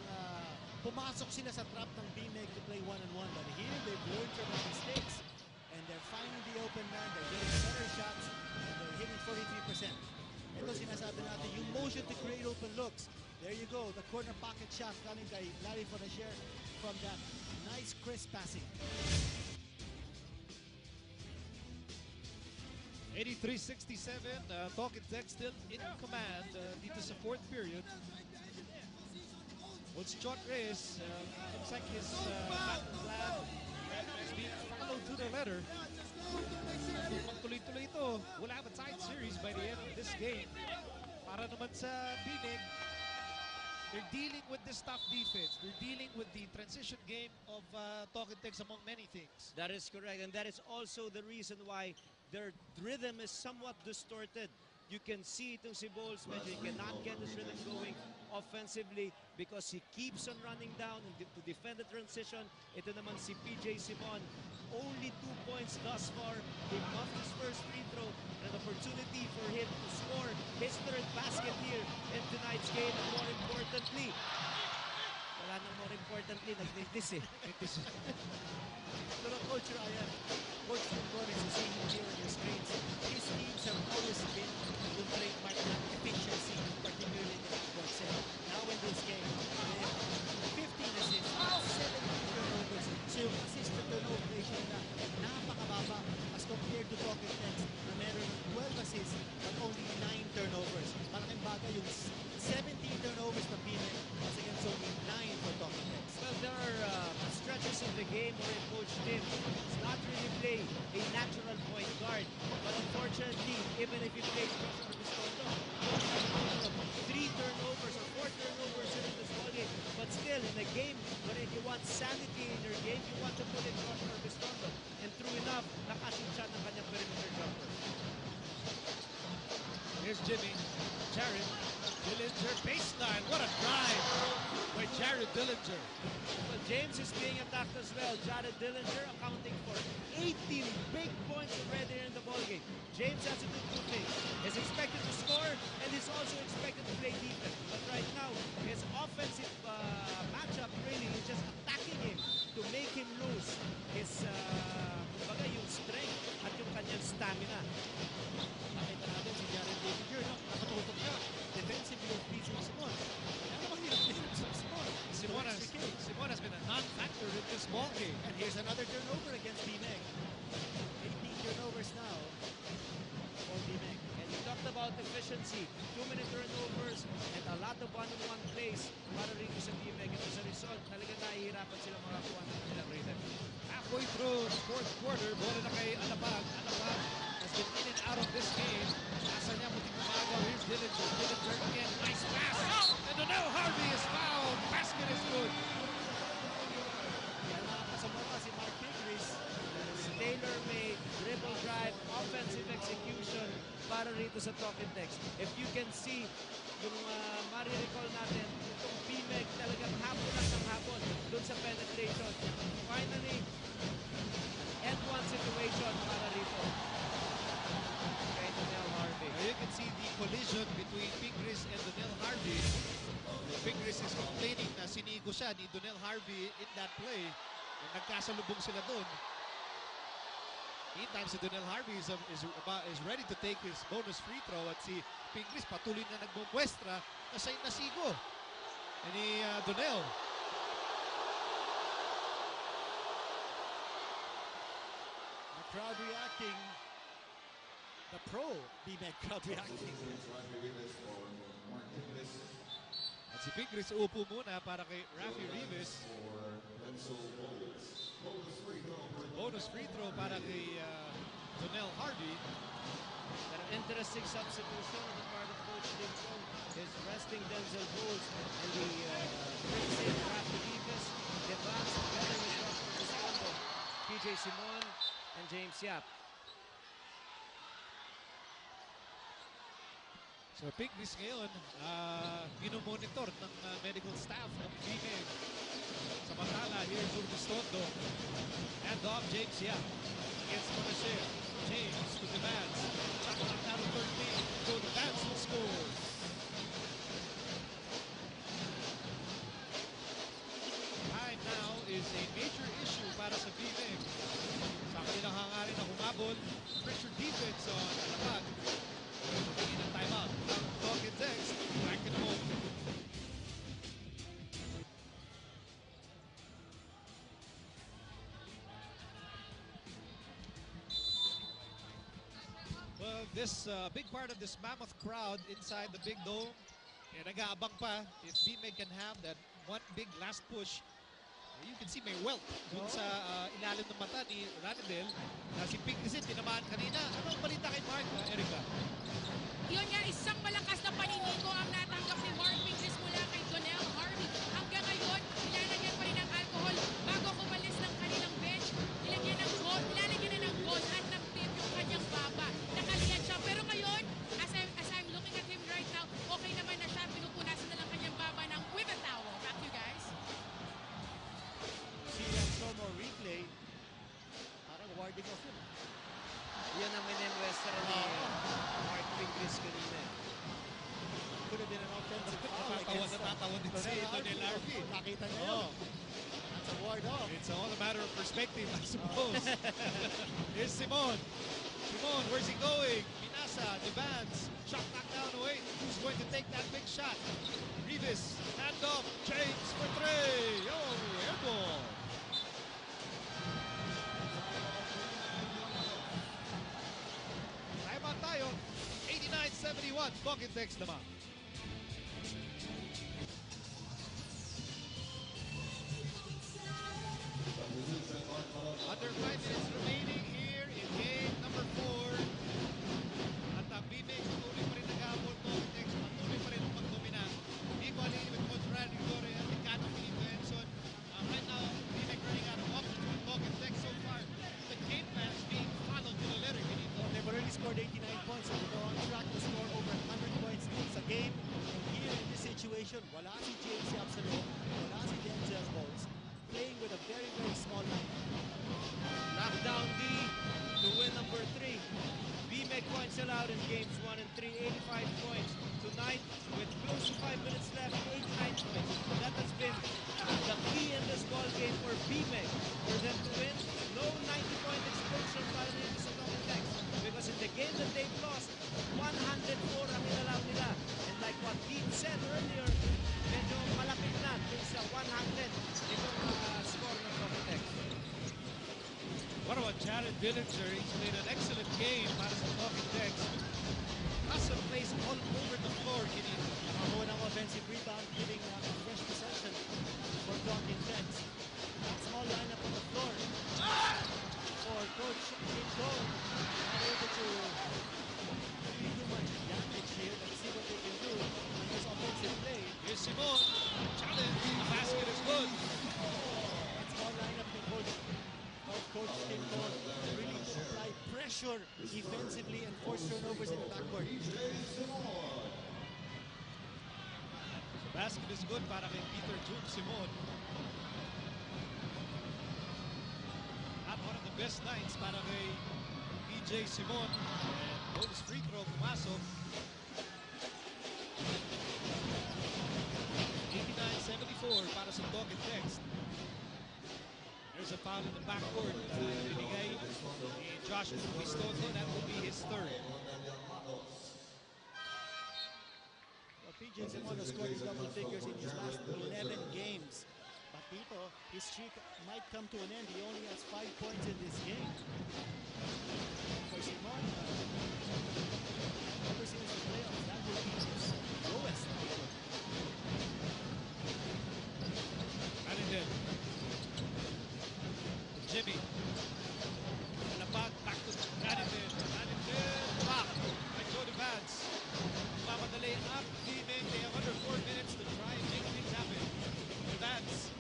pumasok sila sa trap ng BMEG to play one-on-one. But here, they've learned from their mistakes and they're finding the open man. They're getting better shots and they're hitting 43%. Ito sinasabi natin, yung motion looking to create open looks. There you go, the corner pocket shot coming by Larry Fonacier from that nice crisp passing. 83-67, Talking Tech still in command dito sa fourth period. Coach John Reyes, looks like his battle plan is being followed to the letter. Magtuloy-tuloy ito. We'll have a tight series by the end of this game. Para naman sa BMEG, they're dealing with this tough defense. They're dealing with the transition game of Talking Techs among many things. That is correct, and that is also the reason why their rhythm is somewhat distorted. You can see itong si Bowles, medyo he cannot get his rhythm going offensively because he keeps on running down and to defend the transition. Ito naman si PJ Simon, only 2 points thus far. He muffed his first free throw and an opportunity for him to score his third basket here in tonight's game. And more importantly, wala nang more importantly, nag-this eh. Pero Coach Ryan, Coach Limbones is seeing here on your screens. His teams have always been the trademark ng efficiency, particularly in the backcourt set. Now in this game, they have 15 assists, 17 turnovers. So yung assist to turnover ratio na napakababa as compared to Talking Techs na meron ng 12 assists but only 9 turnovers. Malaking bagay yung 17 turnovers na BMEG as against only 9 for Talking Techs. Well, there are stretches in the game where Coach Tim does not really play a natural point guard. But unfortunately, even if he plays Josh Arbistondo, 3 turnovers or 4 turnovers in this ballgame. But still, in a game where if you want sanity in your game, you want to put in Josh Arbistondo. And true enough, nakashoot siya ng kanyang perimeter jumper. Here's Jimmy. Jared Dillinger baseline. What a drive by Jared Dillinger. Well, James is being attacked as well. Jared Dillinger accounting for 18 big points already in the ballgame. James has to do 2 things. He's expected to score and he's also expected to play defense. But right now, his offensive matchup really is just attacking him to make him lose his kumbaga, yung strength at yung kanyang stamina. Nakita natin si Jared Dillinger, no? Nakatutok na. Defensively of PJ Simon. Kaya naman hirap din si Simon. Simon has been a non-factor in this ball game. And here's another turnover against BMEG. 18 turnovers now for BMEG. And we talked about efficiency, 2-minute turnovers, and a lot of one-on-one plays para rin sa BMEG. And as a result, talaga nahihirapan sila makakuha ng kanilang rhythm. Halfway through the fourth quarter, bola na kay Alabag. Alabag has been in and out of this game. Nasa niya muting umagaw. Here's Dillinger. Dillinger again. Nice pass. And Donnell Harvey is fouled. Basket is good. Kaya nakakasama si Mark Pigris. Tailor-made, dribble drive, offensive execution para rito sa Talking Techs. If you can see, yung marirecall natin, itong BMEG talagang hapon lang ng hapon dun sa penetration. Finally, end one situation para rito kay Donnell Harvey. Now you can see the collision between Pigris and Donnell Harvey. Pigris is complaining na sinigo siya ni Donnell Harvey in that play. Nagkasalubong sila doon. Meantime, si Donnell Harvey is ready to take his bonus free throw at si Pigris patuloy na nagmumwestra na siya'y nasigo. Ni Donnell. The crowd reacting. The pro BMEG crowd reacting. At si Pigris uupo muna para kay Rafi Rivas. Bonus free throw para kay Donnell Harvey. An interesting substitution on the part of Coach Dimco is resting Denzel Bowles and the brings in Rafi Rivas, Devance together with Josh Arbistondo, PJ Simon, and James Yap. So Pigris ngayon, minomonitor ng medical staff ng BMEG. Samantala, here's Arbistondo. Hand off, James Yap. Against Fonacier. James to Devance. Shot clock down to 13. So Devance will score. Time now is a major issue para sa BMEG. Sa kanilang hangarin na humabol, pressure defense on Alabag. Tingin ang timeout ng Talking Techs. Back Well, this big part of this mammoth crowd inside the big dome, nag-aabang pa if BMEG can have that one big last push. You can see may welt dun sa ilalim ng mata ni Ranidel na si Pink kasi tinamaan kanina. Ano ang balita kay Mark, Erica? Yun nga, isang malakas na paniniko ang natanggap ni Mark Pincus mula kay Donnell Harvey. Hanggang ngayon, nilalagyan pa rin ng alcohol bago kumalis ng kanilang bench. Nilalagyan na ng gold at ng tape yung kanyang baba. Nakaliyad siya. Pero ngayon, as I'm looking at him right now, okay naman na siya. Pinupunasan na lang kanyang baba with a towel. Back to you guys. See that slow mo replay. Parang warding off yun. Yan ang minenwestra ni Mark Pincus kanina. Could have been an offensive foul. Natatawa din si Donnell Harvey. Nakita niya yun. That's a ward off. It's all a matter of perspective, I suppose. Here's Simon. Simon, where's he going? Pinasa, Devans, shot knocked down away. Who's going to take that big shot? Rivas, hand off, James for three. Oh, air ball. Time out tayo. 89-71. Pocket text naman. Under 5 minutes remaining here in game number 4. At ang BMEG patuloy pa rin nag-aabot ng text. Patuloy pa rin ang pagdomina. Nico Alini with Coach Randy Gore and Ricardo Filipe Enson. Right now, BMEG running out of options with pocket text so far. The game plan is being followed to the letter. They've already scored 89 points and they're on track to score over 100 points a game. And here in this situation, wala si James Absalom, wala si Denzel Bowles, playing with a very, very small lineup. Knockdown D to win number 3. BMEG points allowed in games 1 and 3, 85 points. Tonight, with close to 5 minutes left, 89 points. That has been the key in this ball game for BMEG. For them to win, no 90-point expulsion para nila sa Tomatex. Because in the game that they've lost, 104 ang inalaw nila. And like what Dean said earlier, medyo malapit na dun sa 100 itong score ng Tomatex. What about Jared Dillinger? He's played an excellent game para sa Talking Tex. Hustle plays all over the floor, Kinito. Nakakuha ng offensive rebound, giving a fresh possession for Talking Tex. That small lineup on the floor for Coach Kim Cole. Not able to really do much damage here. Let's see what they can do on this offensive play. Here's Simon. Challenge. The basket is good. That small lineup can hold Coach Kim Cole really to apply pressure defensively and force turnovers in the backcourt. The basket is good para kay Peter Juke Simon. Not one of the best nights para kay PJ Simon. And bonus free throw pumasok. 89-74 para sa Talking Text. There's a foul in the backcourt. Binigay ni Josh Pistoto. That will be his third. Well, PJ Simon has scored in double figures in his last 11 games. But dito, his streak might come to an end. He only has 5 points in this game. For Simon, ever since the playoffs, that will be his lowest output. Ranidel. Jimmy. Lapag, back to Ranidel. Ranidel, back by Jody Vance. Mamadali up, BMEG. They have under 4 minutes to try and make things happen. Vance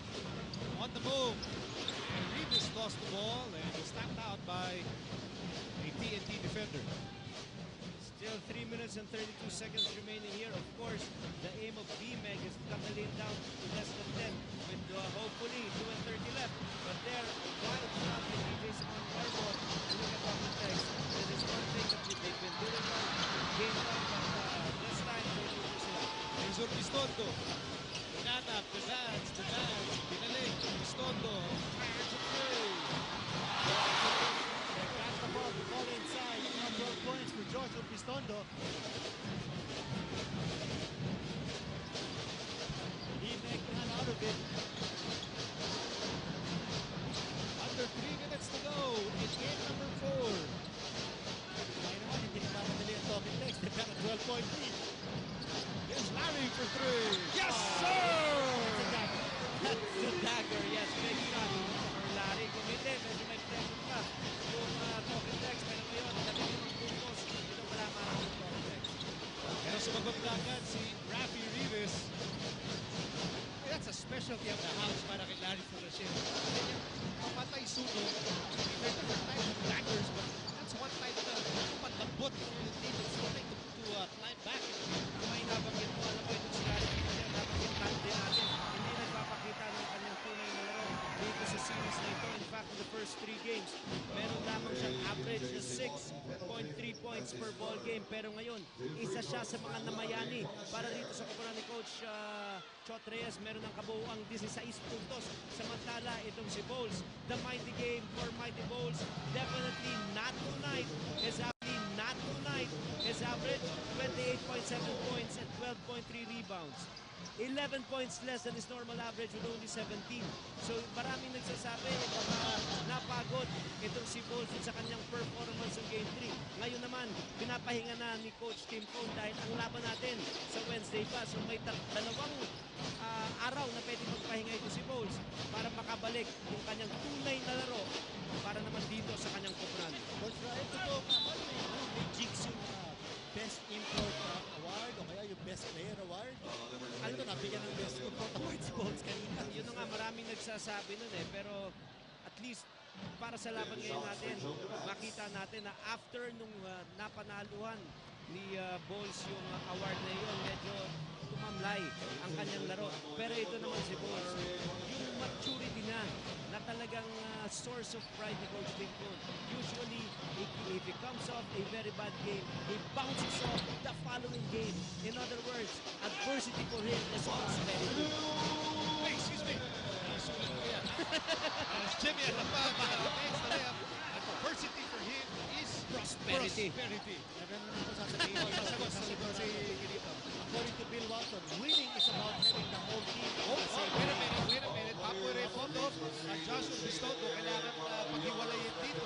on the move. And Rivas lost the ball and was tapped out by a TNT defender. Still 3 minutes and 32 seconds remaining here. Of course, the aim of BMEG is to cut the lead down to less than 10 with hopefully 2 and 30 left. But there, wild shot by DJ Simon Barbon. Look at Talking Tex. That is one thing that they've been doing well game one, but this time they lose sila. Here's Pistondo. Hinanap, the dance, pinalik, Pistondo. Fires a three. They got the ball to fall inside. Now 12 points for George Pistondo. BMEG ran out of it. Under 3 minutes to go in game number 4. Kaya naman, hindi naman 3-point lead. Here's Larry for three. Yes, sir! That's the dagger. Yes, big shot for Larry. Kung hindi, medyo may pressure pa yung Talking Text. Pero ngayon, 15 puntos. Ito wala maraming Talking Text. Pero sumagot na agad si Rafi Rivas. That's a specialty of the house para kay Larry Furashin. Pamatay suno. There's different types of daggers, but that's one type na patlambot. It's something to climb back. Kung may nabanggit mo, alam mo itong si Larry Furashin, nabanggit natin natin. Hindi nagpapakita ng kanyang tunay na laro dito sa series na ito. In fact, in the first 3 games, meron lamang siyang average na 6.3 points per ball game. Pero ngayon, isa siya sa mga namayani para dito sa koponan ni Coach Chot Reyes. Meron ng kabuuang 16 puntos. Samantala, itong si Bowles, the mighty game for Mighty Bowles, definitely not tonight. Exactly not tonight. His average, 28.7 points and 12.3 rebounds. 11 points less than his normal average with only 17. So maraming nagsasabi, baka napagod itong si Bowles sa kanyang performance ng Game 3. Ngayon naman, pinapahinga na ni Coach Tim Cone dahil ang laban natin sa Wednesday pa. So may dalawang araw na pwede magpahinga ito si Bowles para makabalik yung kanyang tunay na laro para naman dito sa kanyang koponan. Coach Ryan, ito po, may jigs yung Best Import Award o kaya yung Best Player Award. Ano ito, nabigyan ng Best Import Award si Bowles kanina. Yun na nga, maraming nagsasabi nun eh. Pero at least para sa laban ngayon natin, makita natin na after nung napanaluhan ni Bowles yung award na yun, medyo tumamlay ang kanyang laro. Pero ito naman si Bowles, yung maturity na talagang source of pride ni Coach Tim Cone. Usually, if he comes off a very bad game, he bounces off the following game. In other words, adversity for him is prosperity. Hey, excuse me. Sulat ko yan. Jimmy at the back. Thanks na layup. Adversity for him is Prosperity. Meron naman po sasabihin si Kirito. According to Bill Walton, winning is about having the whole team. Wait a minute. Papo Refondo at Josh Urbistondo kailangan paghiwalayin dito.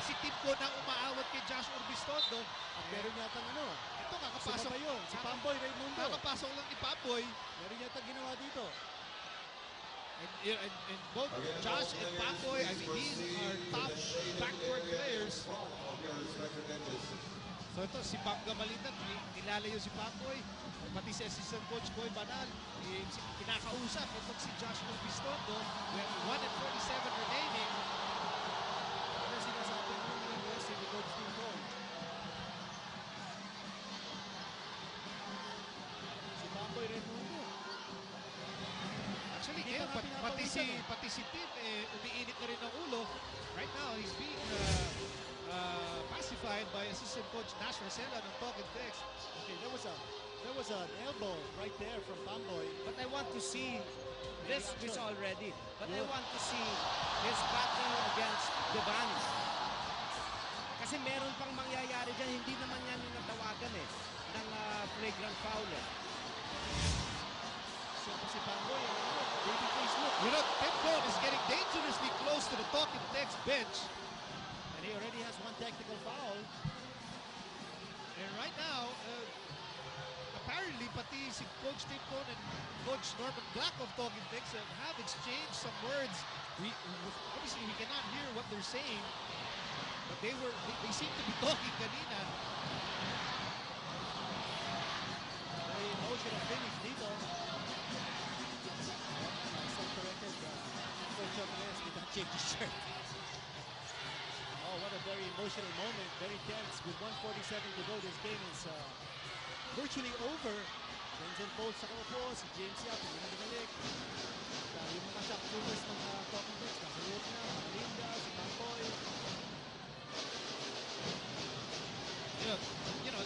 Si Tim Cone na umaawat kay Josh Urbistondo. Meron yata Ito kakapasok. sino ba yun? Si Pamboy Raimundo. Kakapasok lang ni Pamboy. Meron yata ginawa dito. And both Josh and Pamboy, I mean, these are top backcourt players. So ito, si Pam Gamalitan, nilalayo si Pamboy. Pati si assistant coach Boy Banal, kinakausap itong si Josh Urbistondo. With 1:47 remaining. Ano sinasabi mo yung si Coach Tim Cone? Si Pamboy Raimundo. Actually, Hindi ngayon, pa nga pati si Tim, umiinit na rin ang ulo. Right now, he's being pacified by assistant coach Nash Rosella ng Talking Text. Okay, there was an elbow right there from Pamboy. But I want to see this already. But I want to see his battle against Devan. Kasi meron pang mangyayari dyan. Hindi naman yan yung natawagan ng flagrant foul So si Pamboy, baby face look. You know, Tim Cone is getting dangerously close to the Talking Text bench. And he already has one technical foul. And right now, apparently, pati si Coach Tim Cone and Coach Norman Black of Talking Text have exchanged some words. Obviously, we cannot hear what they're saying, but they seem to be talking kanina. Very emotional finish dito. Self-corrected. Coach Chotres did not change his shirt. Oh, what a very emotional moment. Very tense. With 1:47 to go, this game is virtually over. Denzel Bowles sa kaupo, si James Yap, hindi na binalik. Yung mga shock troopers ng Talking Text, nasa loob na, Linda, si Pamboy. You know,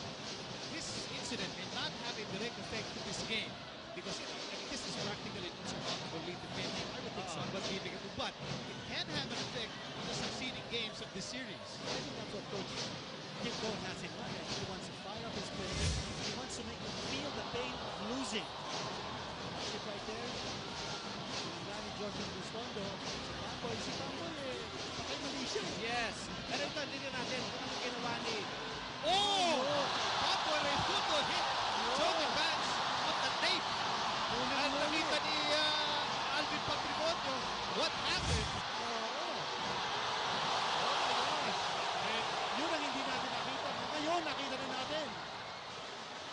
this incident may not have a direct effect to this game because I mean, this is practically insurmountable defending somebody leaving it, but it can have an effect on the succeeding games of the series. I think that's what Coach Tim Cone has in mind. He wants to fire up his players. He wants to make them feel the pain of losing. See it right there. Rani Jordan Bustondo. Si Pamboy, patay mali siya. Yes. Pero ito, hindi natin kung ano ginawa ni... Oh!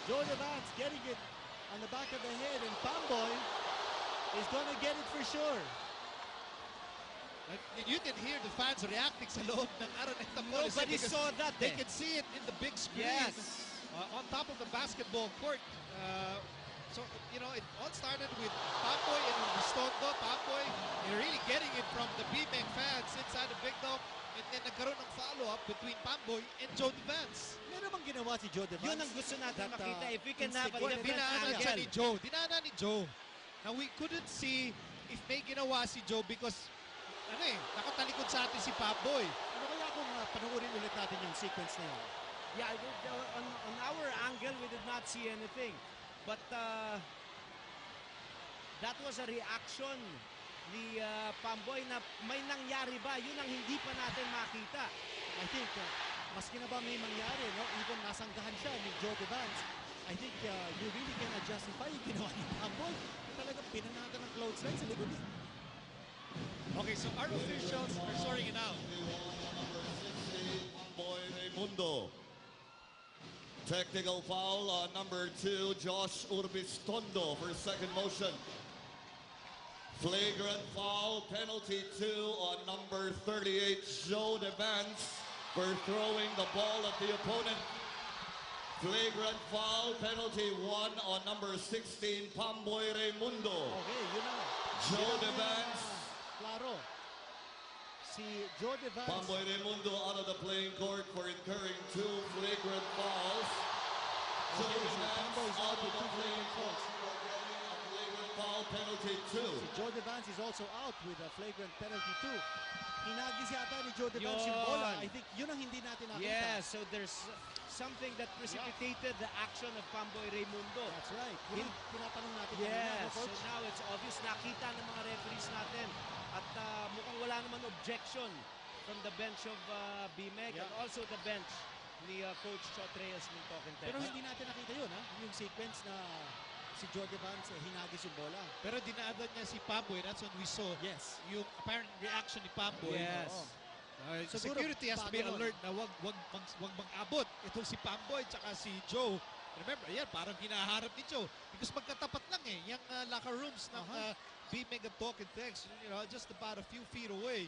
Joe Devance getting it on the back of the head, and Pamboy is gonna get it for sure. You can hear the fans reacting sa loob ng Araneta Coliseum. Nobody because saw that, They eh. can see it in the big screen. Yes. On top of the basketball court. So, you know, it all started with Pamboy and Ristondo. Pamboy, you're really getting it from the BMEG fans inside the big dome. And then nagkaroon ng follow-up between Pamboy and Joe Devance. Meron bang ginawa si Joe Devance? Yun ang gusto natin that, makita. If we can have a insignificant different Dinaanan siya angle. ni Joe. Dinaanan ni Joe. Now, we couldn't see if may ginawa si Joe because, nakatalikod sa atin si Pamboy. Ano kaya kung panoorin ulit natin yung sequence na yun? Yeah, on our angle, we did not see anything. But that was a reaction ni Pamboy na may nangyari ba? Yun ang hindi pa natin makita. I think, maski na ba may mangyari, no? Even nasanggahan siya ni Joe Devance, I think you really cannot justify yung ginawa ni Pamboy. Talagang pinanatan ng clothesline sa likod eh. Okay, so our officials are sorting it out. Boy Raimundo. Technical foul on number 2, Josh Urbistondo for second motion. Flagrant foul, penalty 2 on number 38, Joe Devance for throwing the ball at the opponent. Flagrant foul, penalty 1 on number 16, Pamboy Raimundo. Okay, yun na. Joe Yun ang, Devance. Klaro. Si Joe Devance. Pamboy Raimundo out of the playing court for incurring 2 flagrant fouls. Joe Okay, so Devance Pamboy's out out of with the 2 playing flagrant court fouls. for getting a flagrant foul, penalty 2. Si Joe Devance is also out with a flagrant penalty 2. Hinagis yata ni Joe Devance yung Yun. bola. I think yun ang hindi natin nakita. Yes, so there's something that precipitated the action of Pamboy Raimundo. That's right. Yun ang tinatanong natin kanina, Yes, no, so Coach? now it's obvious nakita ng mga referees natin at mukhang wala naman objection from the bench of BMEG and Yeah. also the bench ni Coach Chot Reyes ng Token Pero Tech. hindi natin nakita yun, ha? Yung sequence na si Joe Devance hinagis yung bola. Pero dinaanan niya si Pamboy. That's when we saw Yes. yung apparent reaction ni Pamboy. Yes. Oo. Siguro, Siguro, security has to be bago nun. alert na wag mag-abot. Itong si Pamboy tsaka si Joe. Remember, ayan, parang hinaharap ni Joe. Because magkatapat lang eh. Yung locker rooms ng BMEG at Token Tech. You know, just about a few feet away.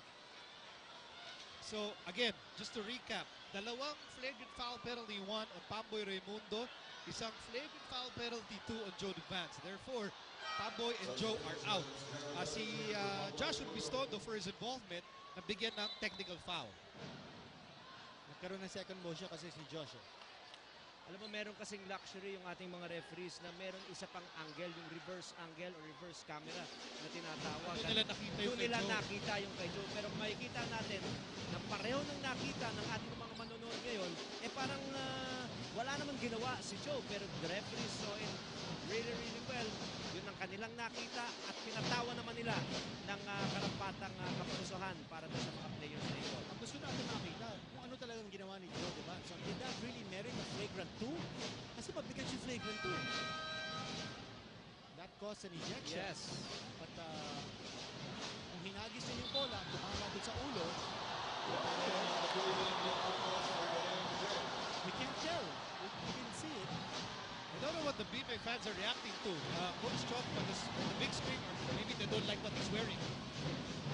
So, again, just to recap. Dalawang flagrant foul penalty 1 on Pamboy Raimundo. Isang flagrant foul penalty 2 on Joe Devance. Therefore, Pamboy and Joe are out. Si Joshua Bistondo for his involvement, nabigyan ng technical foul. Nagkaroon ng second motion kasi si Josh. Alam mo, meron kasing luxury yung ating mga referees na meron isa pang angle, yung reverse angle or reverse camera na tinatawag. Doon nila nakita yung Doon kay nila Joe. nakita yung kay Joe. Pero makikita natin na pareho nang nakita ng ating mga manonood ngayon, eh parang wala namang ginawa si Joe. Pero the referees saw it really, really well. Yun ang kanilang nakita at pinatawa naman nila ng karampatang kaparusahan para sa mga players na ito. Ang gusto natin makita kung ano talagang ginawa ni Joe Devance. So, did that really merit a flagrant 2? Kasi mabigat yung flagrant 2. That caused an ejection. Yes. But kung hinagis niya yung bola, tumama doon sa ulo, we can't tell. We can see it. I don't know what the BMEG fans are reacting to. Coach Chot on the big screen, or maybe they don't like what he's wearing.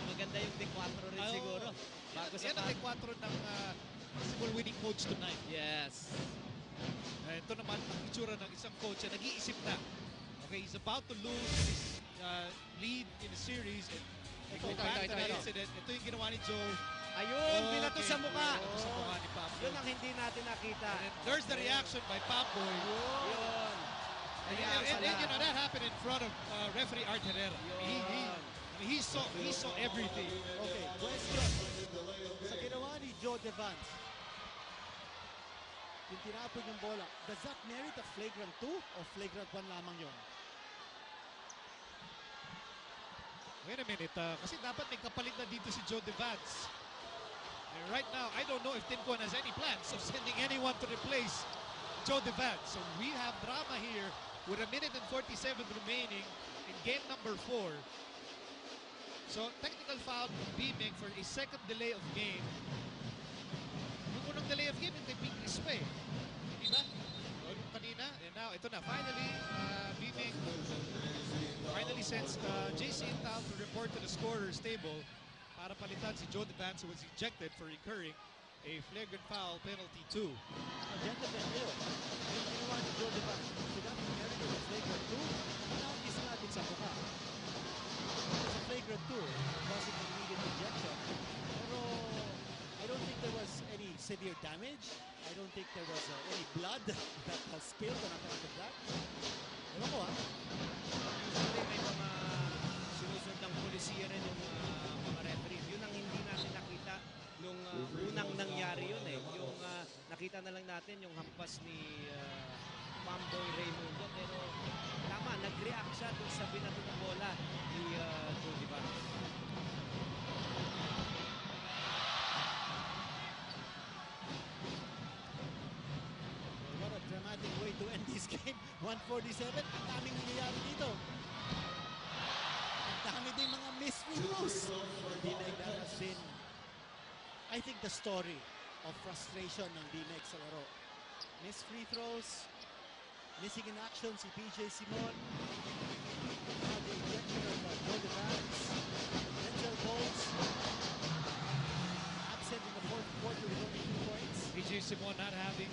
Maganda yung D4 rin Oo. siguro. Bago sa Yan ang 4 ng possible winning coach tonight. Yes. Ito naman ang itsura ng isang coach na nag-iisip na. Okay, he's about to lose his lead in the series. And go back to that incident. Ito yung ginawa ni Joe. Ayun, binato sa mukha. Binato sa mukha ni Pamboy. Yun ang hindi natin nakita. And there's the reaction by Pamboy. Yun. And you know, that happened in front of referee Art Herrera. He saw everything. Okay, question. Sa ginawa ni Joe Devance, yung tinapon yung bola, does that merit a flagrant 2 o flagrant 1 lamang yun? Wait a minute, kasi dapat may kapalit na dito si Joe Devance. And right now, I don't know if Tim Kwon has any plans of sending anyone to replace Joe Devance. So we have drama here with 1 minute and 47 remaining in game number 4. So technical foul from BMEG for a second delay of game. Yung unang delay of game, yung kay Pink Crispe. Di ba? O, yung kanina, and now ito na, finally, BMEG finally sends JC Intal to report to the scorer's table para palitan si Joe Devance, who was ejected for incurring a flagrant foul penalty 2. Gentlemen, yun. Yung ginawa ni Joe Devance, sinabi ni Eric was flagrant 2, penalty sinabi sa mukha. It was a flagrant 2, causing an immediate ejection. Pero I don't think there was any severe damage. I don't think there was any blood that was spilled on account of that. Ewan ko Usually may mga sinusundang polisiya rin yung mga referees. Yun ang hindi natin nakita nung unang nangyari yun eh. Yung nakita na lang natin yung hampas ni Mamboy Raymundo. Pero tama, nag-react siya dun sa binato na bola ni Joe Devance. what a dramatic way to end this game. 147, ang daming nangyayari dito. Ang dami din mga missed free throws. BMEG, that has been, I think, the story of frustration ng BMEG sa laro. Missed free throws, missing in action si PJ Simon, now the ejection of Joe Devance, Denzel Bowles, absent in the fourth quarter with only 2 points. PJ Simon not having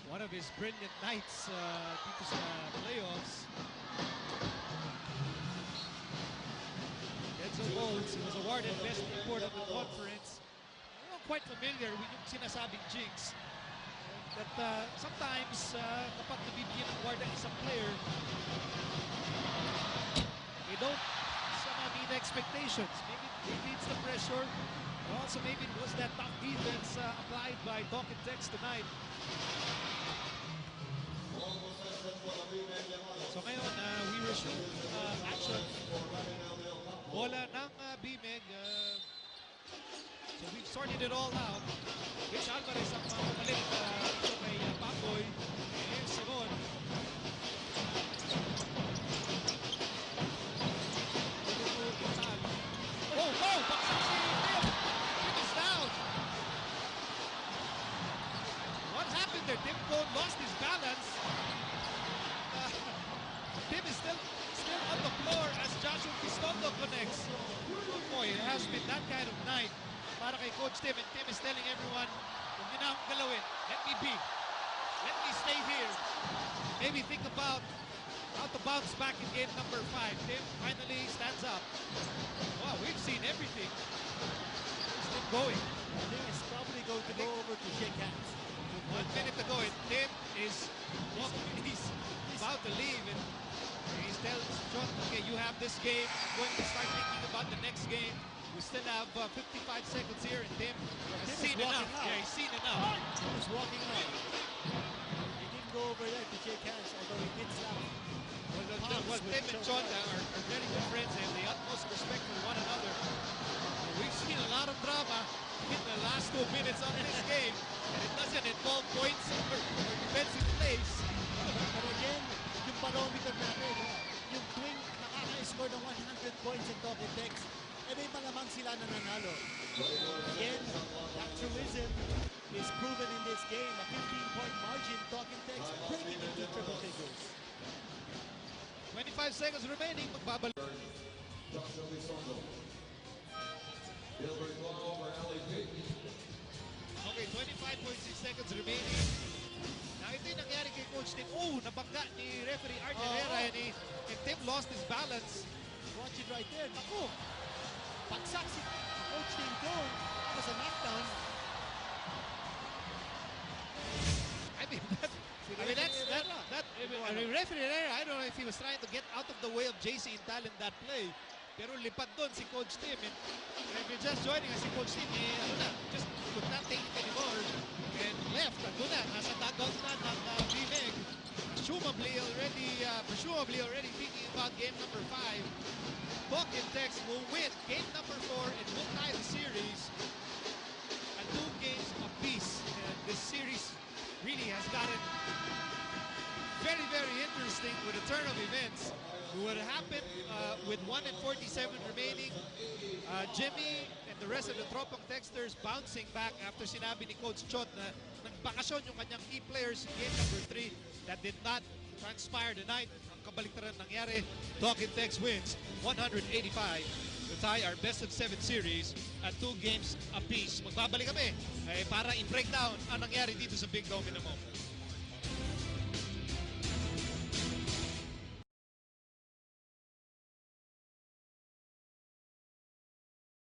one of his brilliant nights dito sa playoffs. Denzel Bowles, he was awarded Best Import of the Conference. I'm not quite familiar with yung sinasabing jinx. That sometimes kapag nabibigyan ng award ang isang player, they don't somehow meet expectations. Maybe it's the pressure. Also maybe it was that tough defense applied by Talking Tex tonight. So ngayon, we resume action. Bola ng BMEG. So we've sorted it all out. Rich Alvarez ang mamalit ito kay Papoy. And Simon. Oh, wow! Baksak si Tim! Tim is down! What happened there? Tim Cone lost his balance. Tim is still on the floor as Joshua Pistondo connects. Oh boy, it has been that kind of night para kay Coach Tim, and Tim is telling everyone, huwag niyo na akong galawin. Let me be. Let me stay here. Maybe think about how to bounce back in game number 5. Tim finally stands up. Wow, we've seen everything. Where's Tim going? I think it's probably going to go over to shake hands. 1 minute to go, and Tim is he's about to leave, and he's telling John, okay, you have this game. I'm going to start thinking about the next game. We still have 55 seconds here, and Tim has seen enough. Yeah, he's seen enough. He's walking out. He didn't go over there to shake hands, although he did slap. Well, Tim and John are very good friends. They have the utmost respect for one another. We've seen a lot of drama in the last 2 minutes of this game, and it doesn't involve points or defensive plays. But again, yung barometer natin, yung tuwing nakaka-score ng 100 points in Talking Tex, may malamang sila na nanalo. Again, that truism is proven in this game. A 15-point margin, Talking Tex breaking into triple figures. 25 seconds remaining. Magbabalik. Okay, 25.6 seconds remaining. Now, ito yung nangyari kay Coach Tim. Oh, nabangga ni referee Art Herrera, and Tim lost his balance. Watch it right there. Naku! Pagsak si Coach Tim Cone. That was a knockdown. Referee Herrera, I don't know if he was trying to get out of the way of JC Intal in that play. Pero lipad doon si Coach Tim. And if you're just joining us, si Coach Tim, just could not take it anymore. And left, ando na, nasa dugout na ng BMEG. Presumably already thinking about game number 5. Talking Tex will win game number 4 and will tie the series at 2 games apiece. And this series really has gotten very, very interesting with a turn of events. What happened with 1:47 remaining, Jimmy and the rest of the Tropang Texters bouncing back after sinabi ni Coach Chot na nagbakasyon yung kanyang key players in game number 3 that did not transpired tonight. Ang kabaliktaran nangyari, Talking Tex wins 185 to tie our best of 7 series at 2 games apiece. Magbabalik kami para i-breakdown ang nangyari dito sa Big Domino Moments.